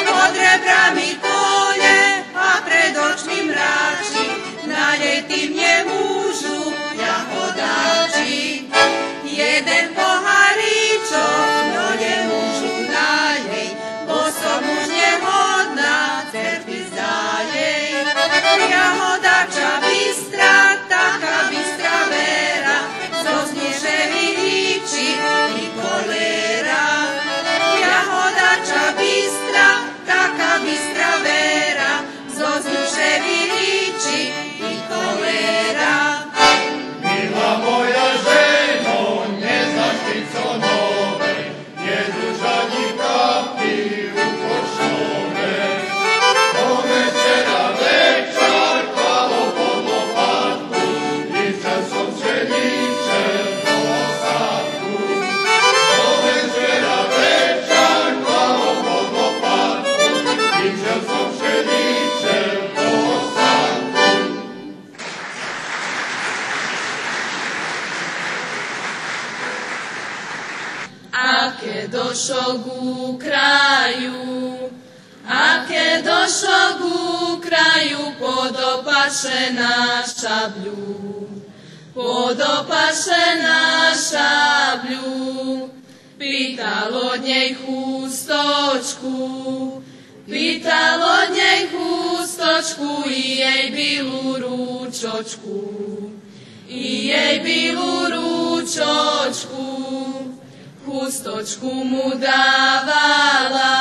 Pod rebrami polje, a pred očmi mrači, naljeti mnje mužu jahodači. Jeden poharičo, no nje mužu naljej, boso mužnje hodna, cerkvi zaljej. Jahodača bistra, taka bistra vera, zoznježe viliči i kolera. Jahodača bistra, taka bistra vera, zoznjuše viliči i kolera. Mila moja ženo, ne znaš ti co nove, je dužani kapti u košove. Ove večera večer, palo pod lopatku, ličan som pšeničen po osadku. Ove večera večer, palo pod lopatku, ličan som pšeničen po osadku. Aké došol ku kraju, aké došol ku kraju, podopaše na šabľu, podopaše na šabľu. Pýtal od nej chustočku, pýtal od nej chustočku i jej bilú rúčočku, i jej bilú rúčočku. Chustočku mu dávala,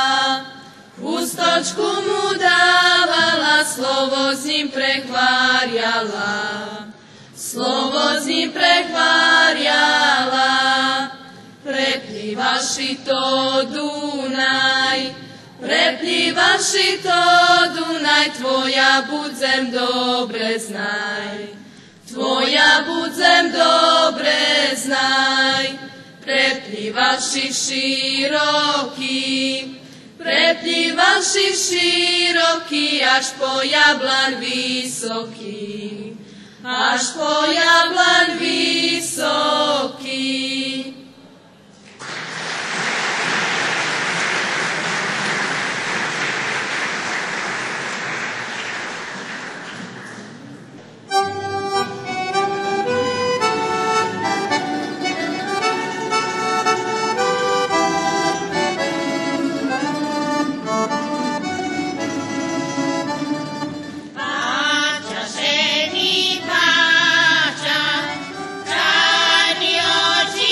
chustočku mu dávala, slovo s ním prechváriala, slovo s ním prechváriala. Preplývaši to Dunaj, preplývaši to Dunaj, tvoja budzem dobre znaj, tvoja budzem dobre znaj. Preplývaši široký, preplývaši široký, až po jablan vysoký, až po jablan vysoký. Páča, ženy, páča, čarní oči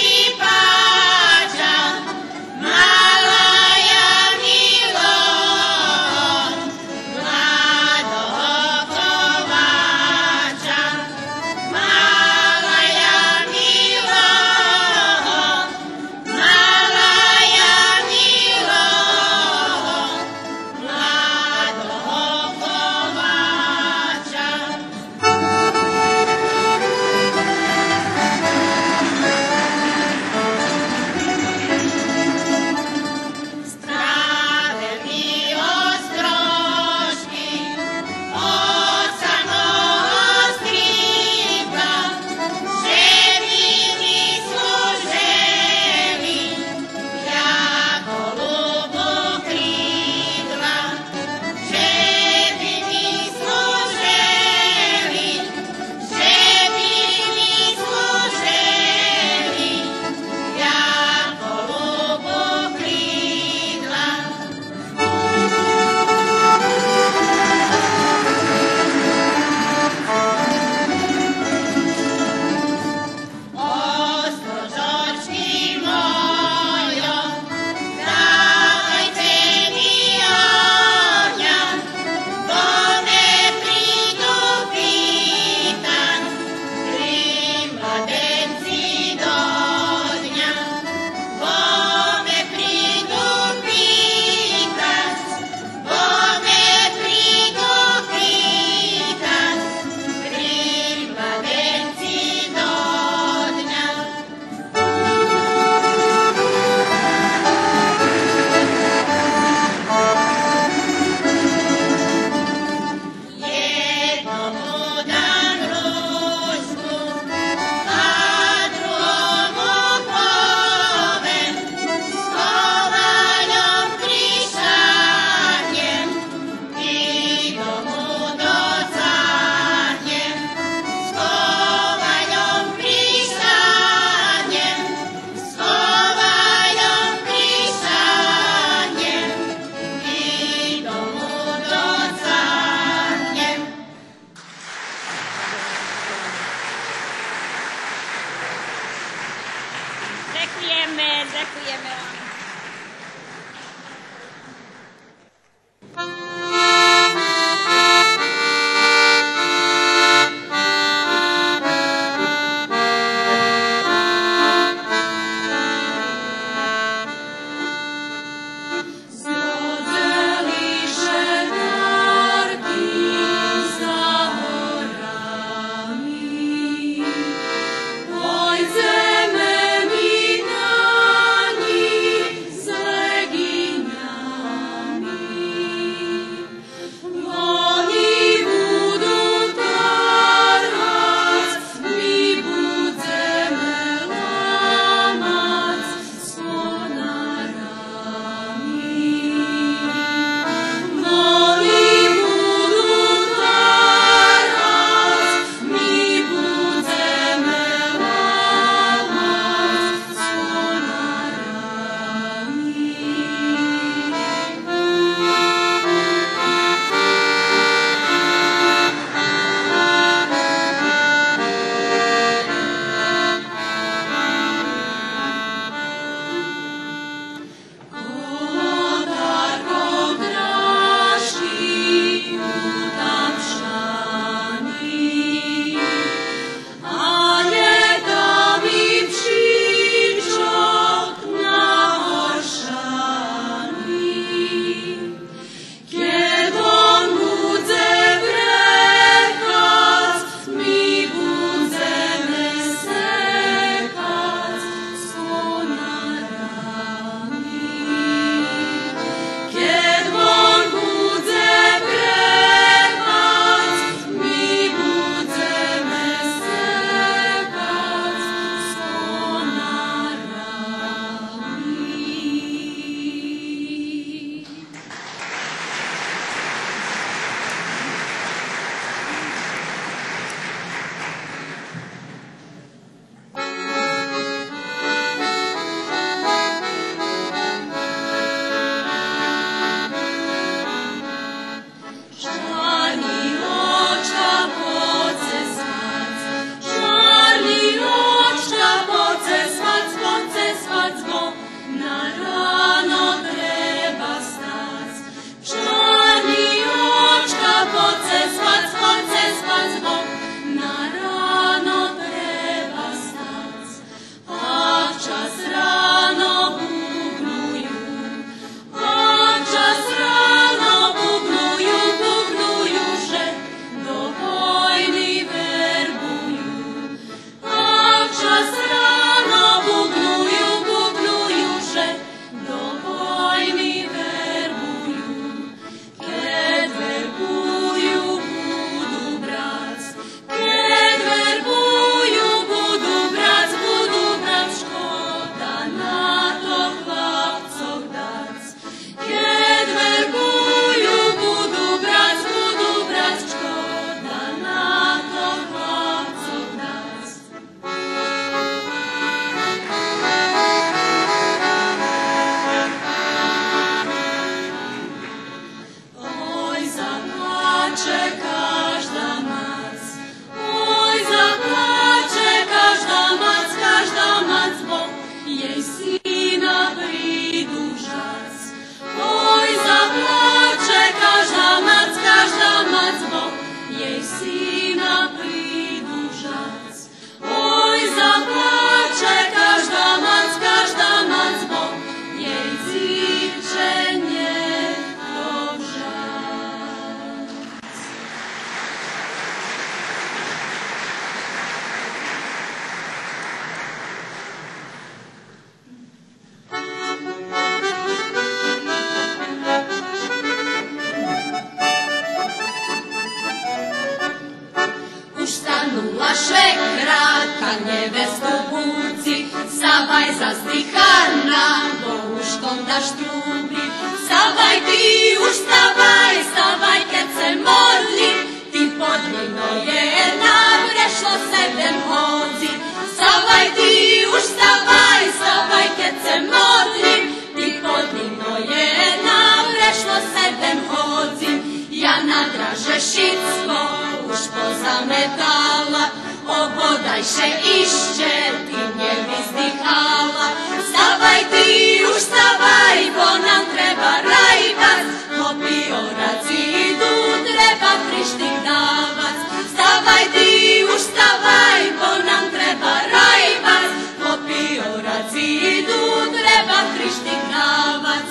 naš drugi. Stavaj ti, už stavaj, stavaj kad se modlim, ti podnino je nam rešlo sedem hodzi. Stavaj ti, už stavaj, stavaj kad se modlim, ti podnino je nam rešlo sedem hodzi. Ja na draže šicko už pozametala, obodajše išće ti nje vizdihala. Stavaj ti, už stavaj, bo nam treba rajbac, kopiorac idu, treba prištik davac. Stavaj ti, už stavaj, bo nam treba rajbac, kopiorac idu, treba prištik davac.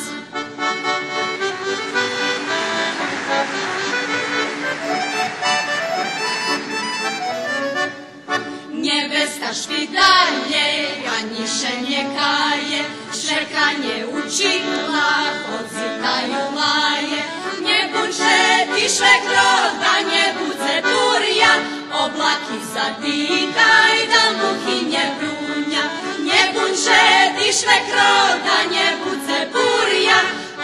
Nevesta špidalje, Janišenje kaje, šrekanje učila, odzitaju laje. Ne bunče ti švekro, da ne bude burja, oblaki zatikaj, da muhinje brunja. Ne bunče ti švekro, da ne bude burja,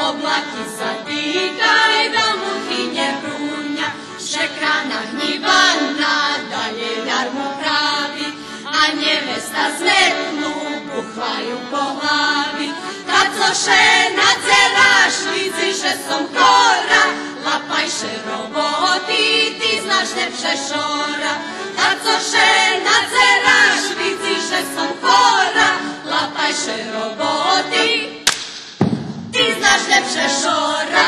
oblaki zatikaj, da muhinje brunja. Šekrana hnjivana, dalje jarmu pravi, a nevesta zmetnu, buhvaju po glavi. Kad zoše nadzeraš, vidziše som hora, lapajše roboti, ti znaš lepše šora. Kad zoše nadzeraš, vidziše som hora, lapajše roboti, ti znaš lepše šora.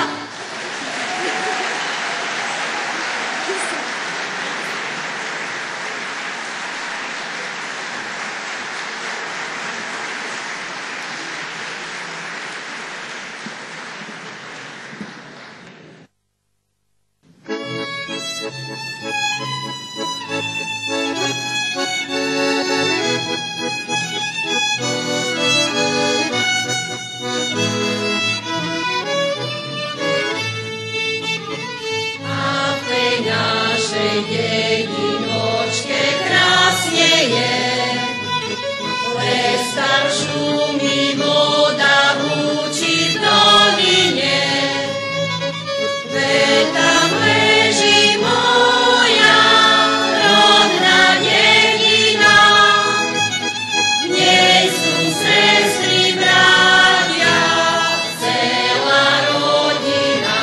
Jedinočke krasnije, lestar šumi voda vuči dolinje, tam leži moja rodna jedina, v njej su sestri braća, cela rodina.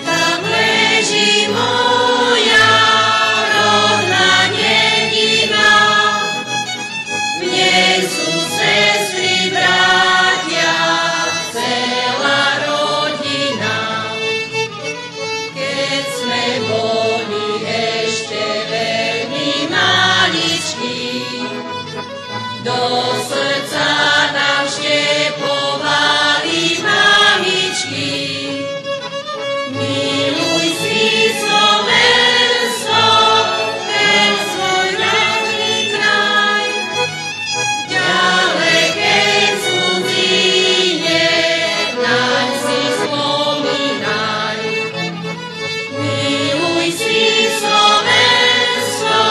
Tam leži moja rodna jedina, v njej su sestri braća, cela rodina. Keď sme boli ešte veľmi maličkí, do srdca nám štepovali mamičky. Miluj si Slovensko, ten svoj rodný kraj, v ďalekej cudzine naň si spomínaj. Miluj si Slovensko,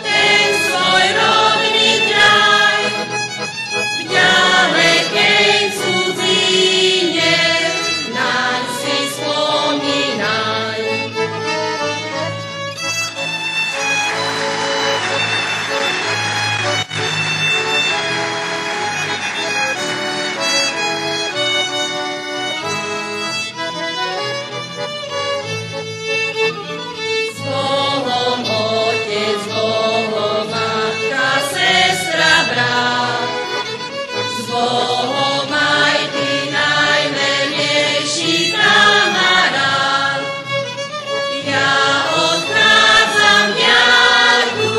ten svoj rodný kraj, v ďalekej cudzine naň si spomínaj. S Bohom otec, Bohom matka, sestra, brat, s Bohom aj ty najmilejší kamarát. Ja odchádzam ďalku,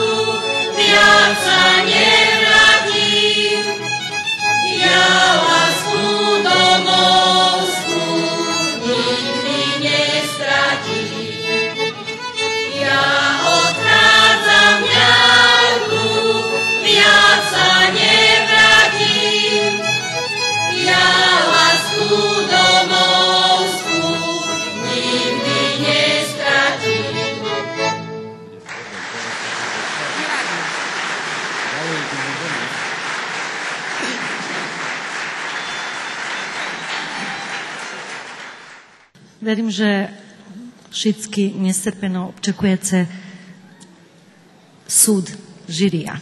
viac sa nevrátim, ja lásku domovskú nikdy nestratím. Ja odchádzam ďalku, viac sa nevrátim, Верим, že všetky nestrpeno očekujúce súd žirija.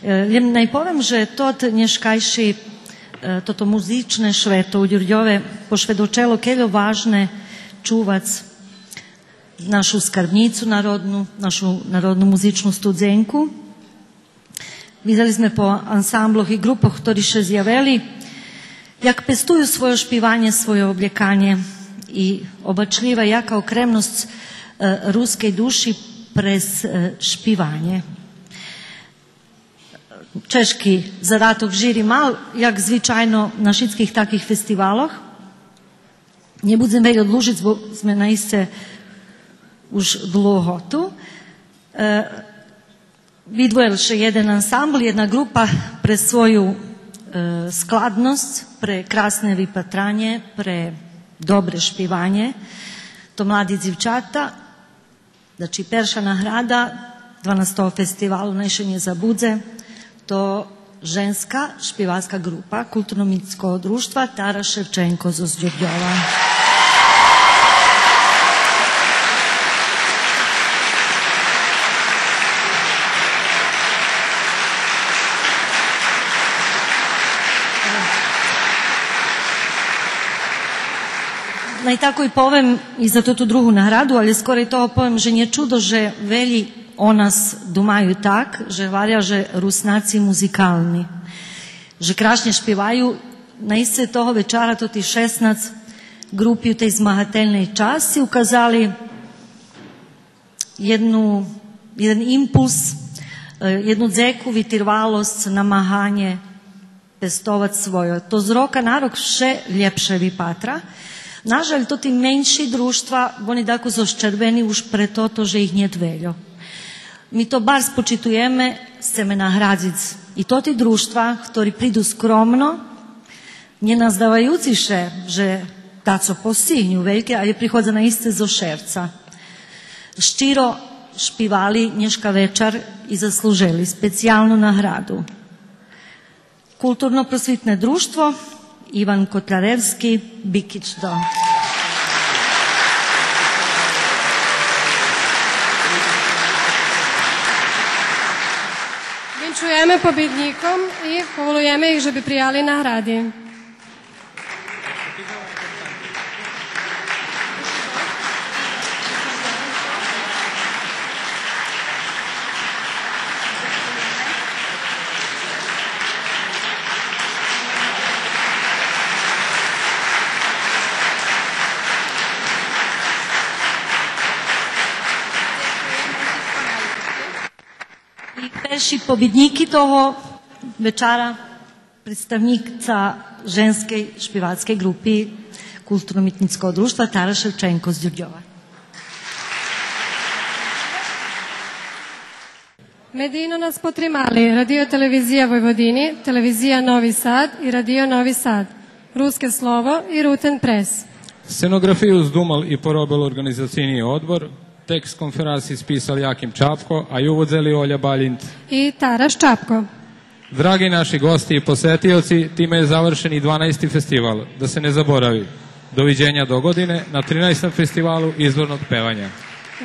Naj povem, že toto muzične šveto u Đurđove pošvedočelo keljo važne čuvac našu skarbnicu narodnu, našu narodnu muzičnu studzenku. Videli sme po ansambloh i grupoh, ktorí še zjaveli, jak pestuju svoje špivanje, svoje obljekanje i obačljiva jaka okremnost ruskej duši prez špivanje. Češki zadatok žiri mal, jak zvyčajno na všetkých takých festivaloch. Nebudem veľmi odlužiť, bo sme naiste už dlho tu. Vidvojel še jeden ansambl, jedna grupa pre svoju skladnosť, pre krásne vypatranje, pre dobre špivanje. To mladi dzivčata, znači perša nagrada 12. festivalu Najšenje za budze, to ženska špivaska grupa Kulturno-umjetničkog društva Tara Ševčenko z Đurđova. Naj tako i povem i za tu drugu nagradu, ali skoro i toho povem, že nije čudo, že veli o nas dumaju tak, že varja, že Rusnaci muzikalni. Že krašnje špivaju, na iste toho večara to ti 16 grupi u tej zmahatelnej časi ukazali jedan impuls, jednu dzeku, vitirvalost, namahanje, pestovac svojo. To z roka na rok še ljepše vypatra. Nažalj, to ti menší društva, oni tako zoščerveni už pre toto, že ih njet veljo. Mi to bar spočitujeme, chceme nagradiť i to ti društva, ktorí prídu skromno, nenazdavajuci še, že taco postihnju veľké, ali prihodza na iste zo šerca. Ščiro špivali nješka večar i zaslužili specijalnu nagradu. Kulturno-prosvitne društvo Ivan Kotlarevski, Bikić do. Vinčujeme pobednikom i povolujeme ih, že bi prijali nagradi. Перші побідніки того вечора представниця ženskej špivackej групи Kulturno-umjetničkog društva Tara Ševčenko z Đurđova. Medino nas potrimali Radio Televizija Vojvodini, Televizija Novi Sad i Radio Novi Sad, Ruske slovo i Ruten Pres. Scenografiju zdumal i porobel organizacijni odbor, tekst konferenciji spisali Jakim Čapko, a i uvodzeli Olja Baljint i Taraš Čapko. Dragi naši gosti i posetioci, time je završen i 12. festival. Da se ne zaboravi. Doviđenja do godine na 13. festivalu izvornog pevanja.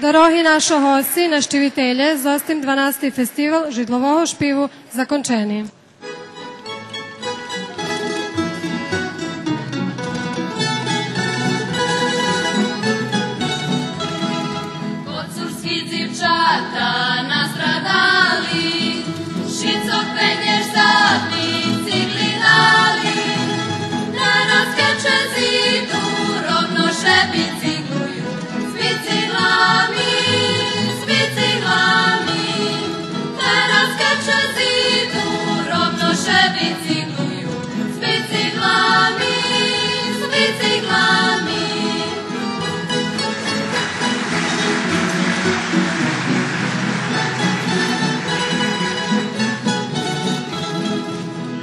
Дорогі наші гості, наштивителі, зостим 12-й фестивал житлового шпіву закончені. Kocurski dzivčata nastradali, šicok penješ zadnji cigli dali, na nas keče zidu, rovno šepi cigluju, svi ciglami, teraz keče zidu, rovno šepi cigluju, svi ciglami.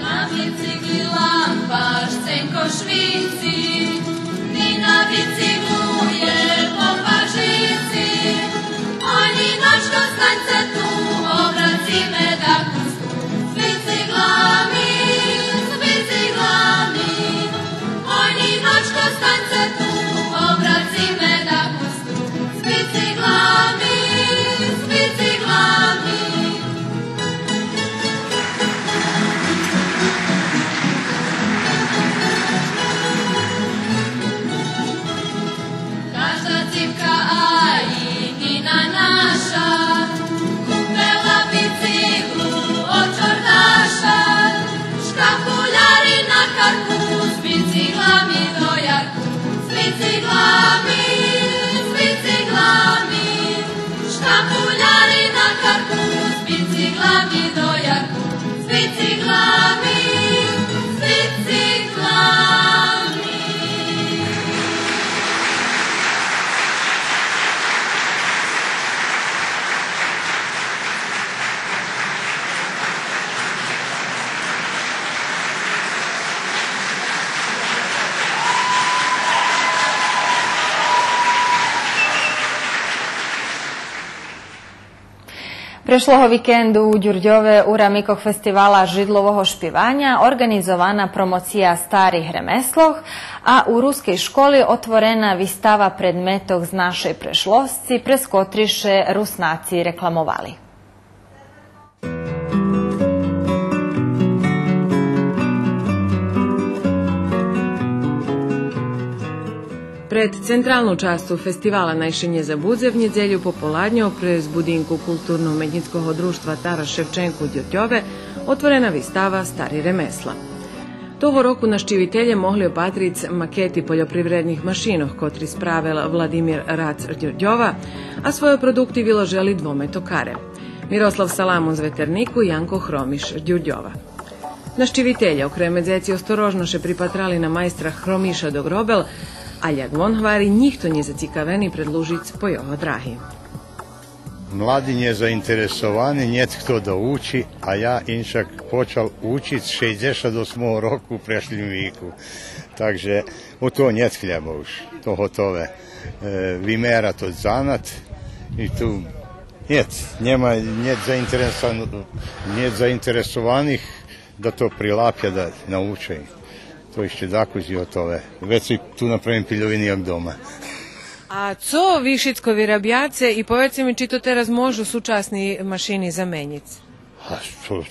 Na bicikli lampaš, cenko švici, ni na bicikluje pompažici, ani noćko staňce tu, obraci me da kusku, svi ciglami, oni noćko staňce tu, obraci me Prešloho vikendu u Đurđove u ramikog festivala židlovog špivanja organizovana promocija starih remesloh, a u ruskej školi otvorena vistava predmetov z našej prešlosci, preskotriše Rusnaci reklamovali. Pred centralnu častu festivala Najšinje za Budze v nedjelju popoladnjo prez budinku Kulturno-umetnickog društva Taras Ševčenko u Đurđove otvorena vistava Stari remesla. Toho roku naščivitelje mogli opatric maketi poljoprivrednih mašinoh, kotri spravel Vladimir Rac Đurđova, a svoje produkti viloželi dvome tokare. Miroslav Salamun z Veterniku i Janko Hromiš Đurđova. Naščivitelje okreme dzeci ostorožnoše pripatrali na majstra Hromiša do grobel, a jak von hvari, ніхто не зацікавений предложить по його драгі. Mladi je zainteresovani, njet kto da uči, a ja inšak počal učit 68. roku u prešlim viku. Takže u to njet hljeba už, to hotove. Vimera to zanat i tu njet zainteresovanih da to prilapja, da nauče. To ještě dakuzi o tove. Već si tu napravim piljovini jak doma. A co Višicko vyrabjace i povedzte mi, či to teraz možu súčasní mašiny zameniť?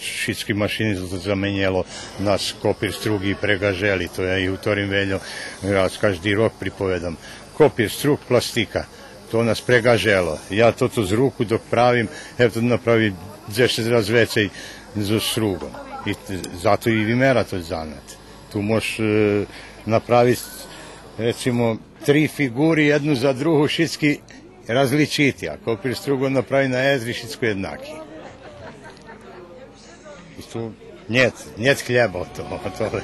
Šitski mašini zamenjelo nas kopir strugi pregaželi, to ja i u torim veljo raz každý rok pripovedam. Kopir strug plastika, to nas pregaželo. Ja to z ruku dok pravim, evo to napravi 10 raz vecej za strugom. I zato i vimera to zanat. Tu možeš napraviti, recimo, 3 figuri, jednu za drugu, šitski različiti, a kopir strugo napravi na ezri, šitsko jednaki. I tu njet hljeba od toga.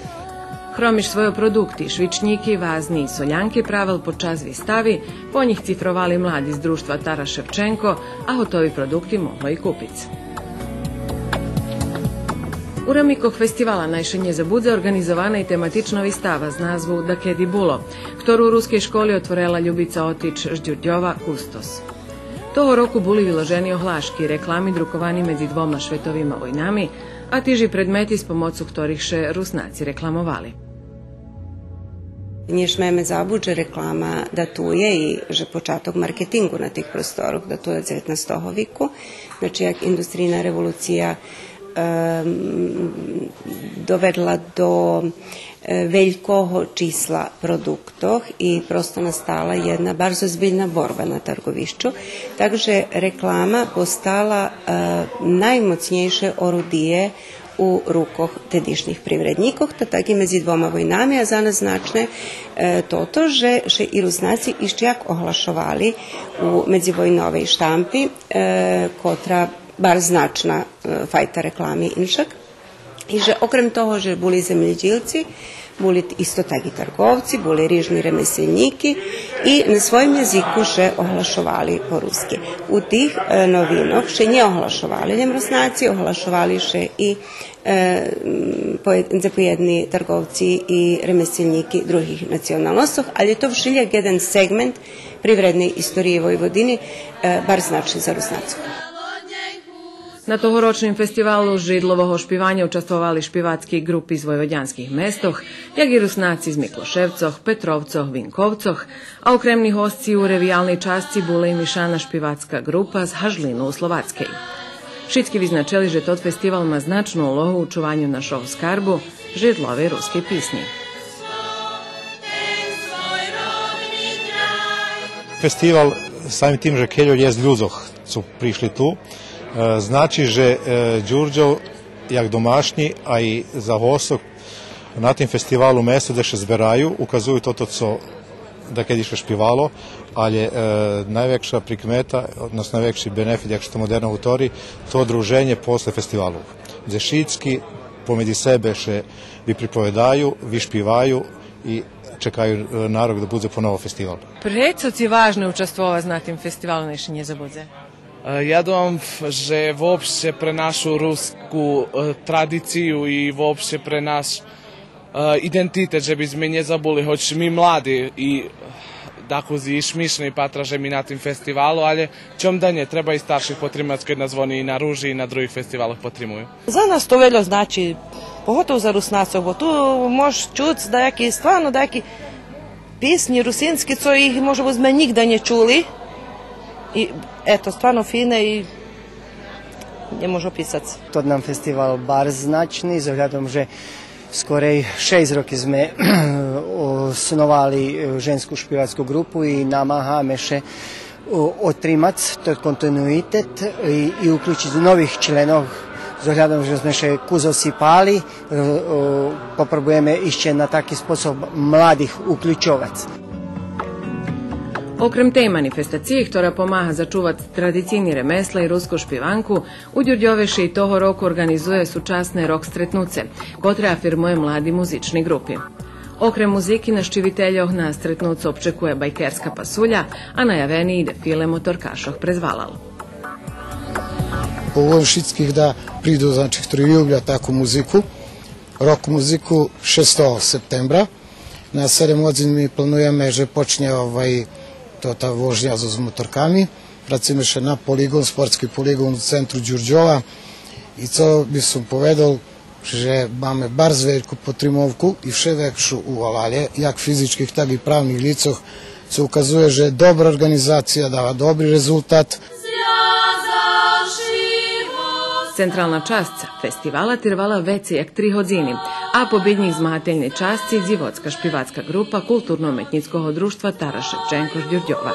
Hromiš svoje produkti, švičnjiki, vazni i soljanki pravil počas vistavi, po njih cifrovali mladi iz društva Taras Ševčenko, a gotovi produkti moglo i kupiti. U ramikog festivala Najšinje za Budze organizovana i tematična vistava z nazvu Da kedi bulo, ktorú u ruskej školi otvorela Ljubica Otič Žďurďova Kustos. Toho roku boli vyloženi ohlaški reklami drukovani medzi dvoma švetovima vojnami, a tiži predmeti s pomocu ktorých še Rusnaci reklamovali. Nješmeme Zabudže reklama datuje i že počatok marketingu na tih prostorov datuje od 19. viku, znači jak industrijna revolucija dovedla do velikog čísla produktov i prosto nastala jedna bardzo zbiljna borba na targovišću. Takže reklama postala najmocnejše orudije u rukoh tedišnjih privrednikov, tak i mezi dvoma vojnami, a za nas značne toto, že i Rusnaci iščijak ohlašovali u medzivojnovej štampi, kotra bar značna fajta reklami inšak. I že okrem toho, že boli zemljeđilci, boli isto tak i trgovci, boli rižni remeselniki i na svojim jeziku še ohlašovali po ruski. U tih novinov še nje ohlašovali Rusnaci, ohlašovali še i zapojedni trgovci i remeselniki drugih nacionalnostov, ali je to všiljak jedan segment privredne istorije Vojvodini, bar značni za Rusnacku. Na tohoročnim festivalu židlovog špivanja učestvovali špivacki grupi iz vojvodjanskih mestoh, jak i Rusnaci iz Mikloševcoh, Petrovcoh, Vinkovcoh, a okremni hostci u revijalnej časci bula i mišana špivacka grupa z Hažlinu u Slovackej. Šitski vyznačili, že tot festival ma značnu ulohu u čuvanju našog skarbu, židlove ruske pisnji. Festival samim tim, že keľo jest ľuzoch su prišli tu, znači, že Đurđov, jak domašnji, a i za hostok na tim festivalu mesto gde še zberaju, ukazuju toto, co da kediše špivalo, ali najveća prikmeta, odnosno najveći benefit, jak što moderno utori, to druženje posle festivalu. Gde šitski pomedi sebe še vi pripovedaju, vi špivaju i čekaju narod da bude ponovo festival. Preco ci važno učestvovati na tim festivalu Najšinje za Budze? Ja domam, že uopšte pre našu rusku tradiciju i uopšte pre naš identitet, že by sme nezabuli, hoć mi mladi i Dakuzi i šmišni patraže mi na tim festivalu, ali čom danje treba i starših potrimati kad nas zvoni i na Ruži i na drugih festivalах potrimuju. За нас то вело значи, pogotovo za Rusnacov, bo tu možeš čuti dajaki, stvarno dajaki pisni rusinski, co ih možemo sme nikda ne čuli. I eto, stvarno fine i nie može opisati. To nam festival bar značný, zohľadom, že skorej 6 roky sme osnovali žensku špivačku grupu i namáhame še otrimať to kontinuitet i uključiť nových členov. Zohľadom, že sme še kuzosipali, poprobujeme ešte na taký spôsob mladých uključovať. Okrem tej manifestacije, ktorá pomáha začuvať tradicijni remesla i rusku špivanku, u Đurđoveši i toho roku organizuje súčasné rok stretnuce, kotre afirmuje mladi muzični grupi. Okrem muziki na ščiviteljoh na stretnucu občekuje bajkerska pasulja, a najaveni i defile motorkašoh prez Valal. Povolim všetkých da prídu, znači, ktorí ljubля takú muziku, rock muziku 6. septembra. Na 7 godin mi planujeme, že počne ta vožnja s motorkami. Pracujeme še na poligon, sportski poligon u centru Đurđova. I co bi sam povedal, že máme bardzo veľkú potrimovku i vše vekšu u Valalje, jak fizičkih, tak i pravnih licoh, co ukazuje, že dobra organizacija dava dobri rezultat. Centralna časť festivala trvala veci jak 3 hodiny, a pobjednik zmagateljne časci Dziewocka špivacka grupa Kulturno-umetnickog društva Taras Ševčenko z Đurđova.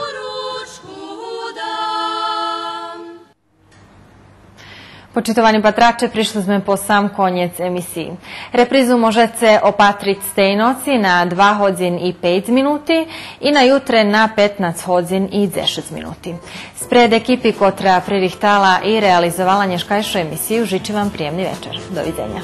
Počitovani patrače, prišli sme po sam konjec emisiji. Reprizu možete opatriti stej noci na 2 hodin i 5 minuti i na jutre na 15 hodin i 10 minuti. Spred ekipi kotra pririhtala i realizovala nješkajšu emisiju, žiči vam prijemni večer. Doviđenja.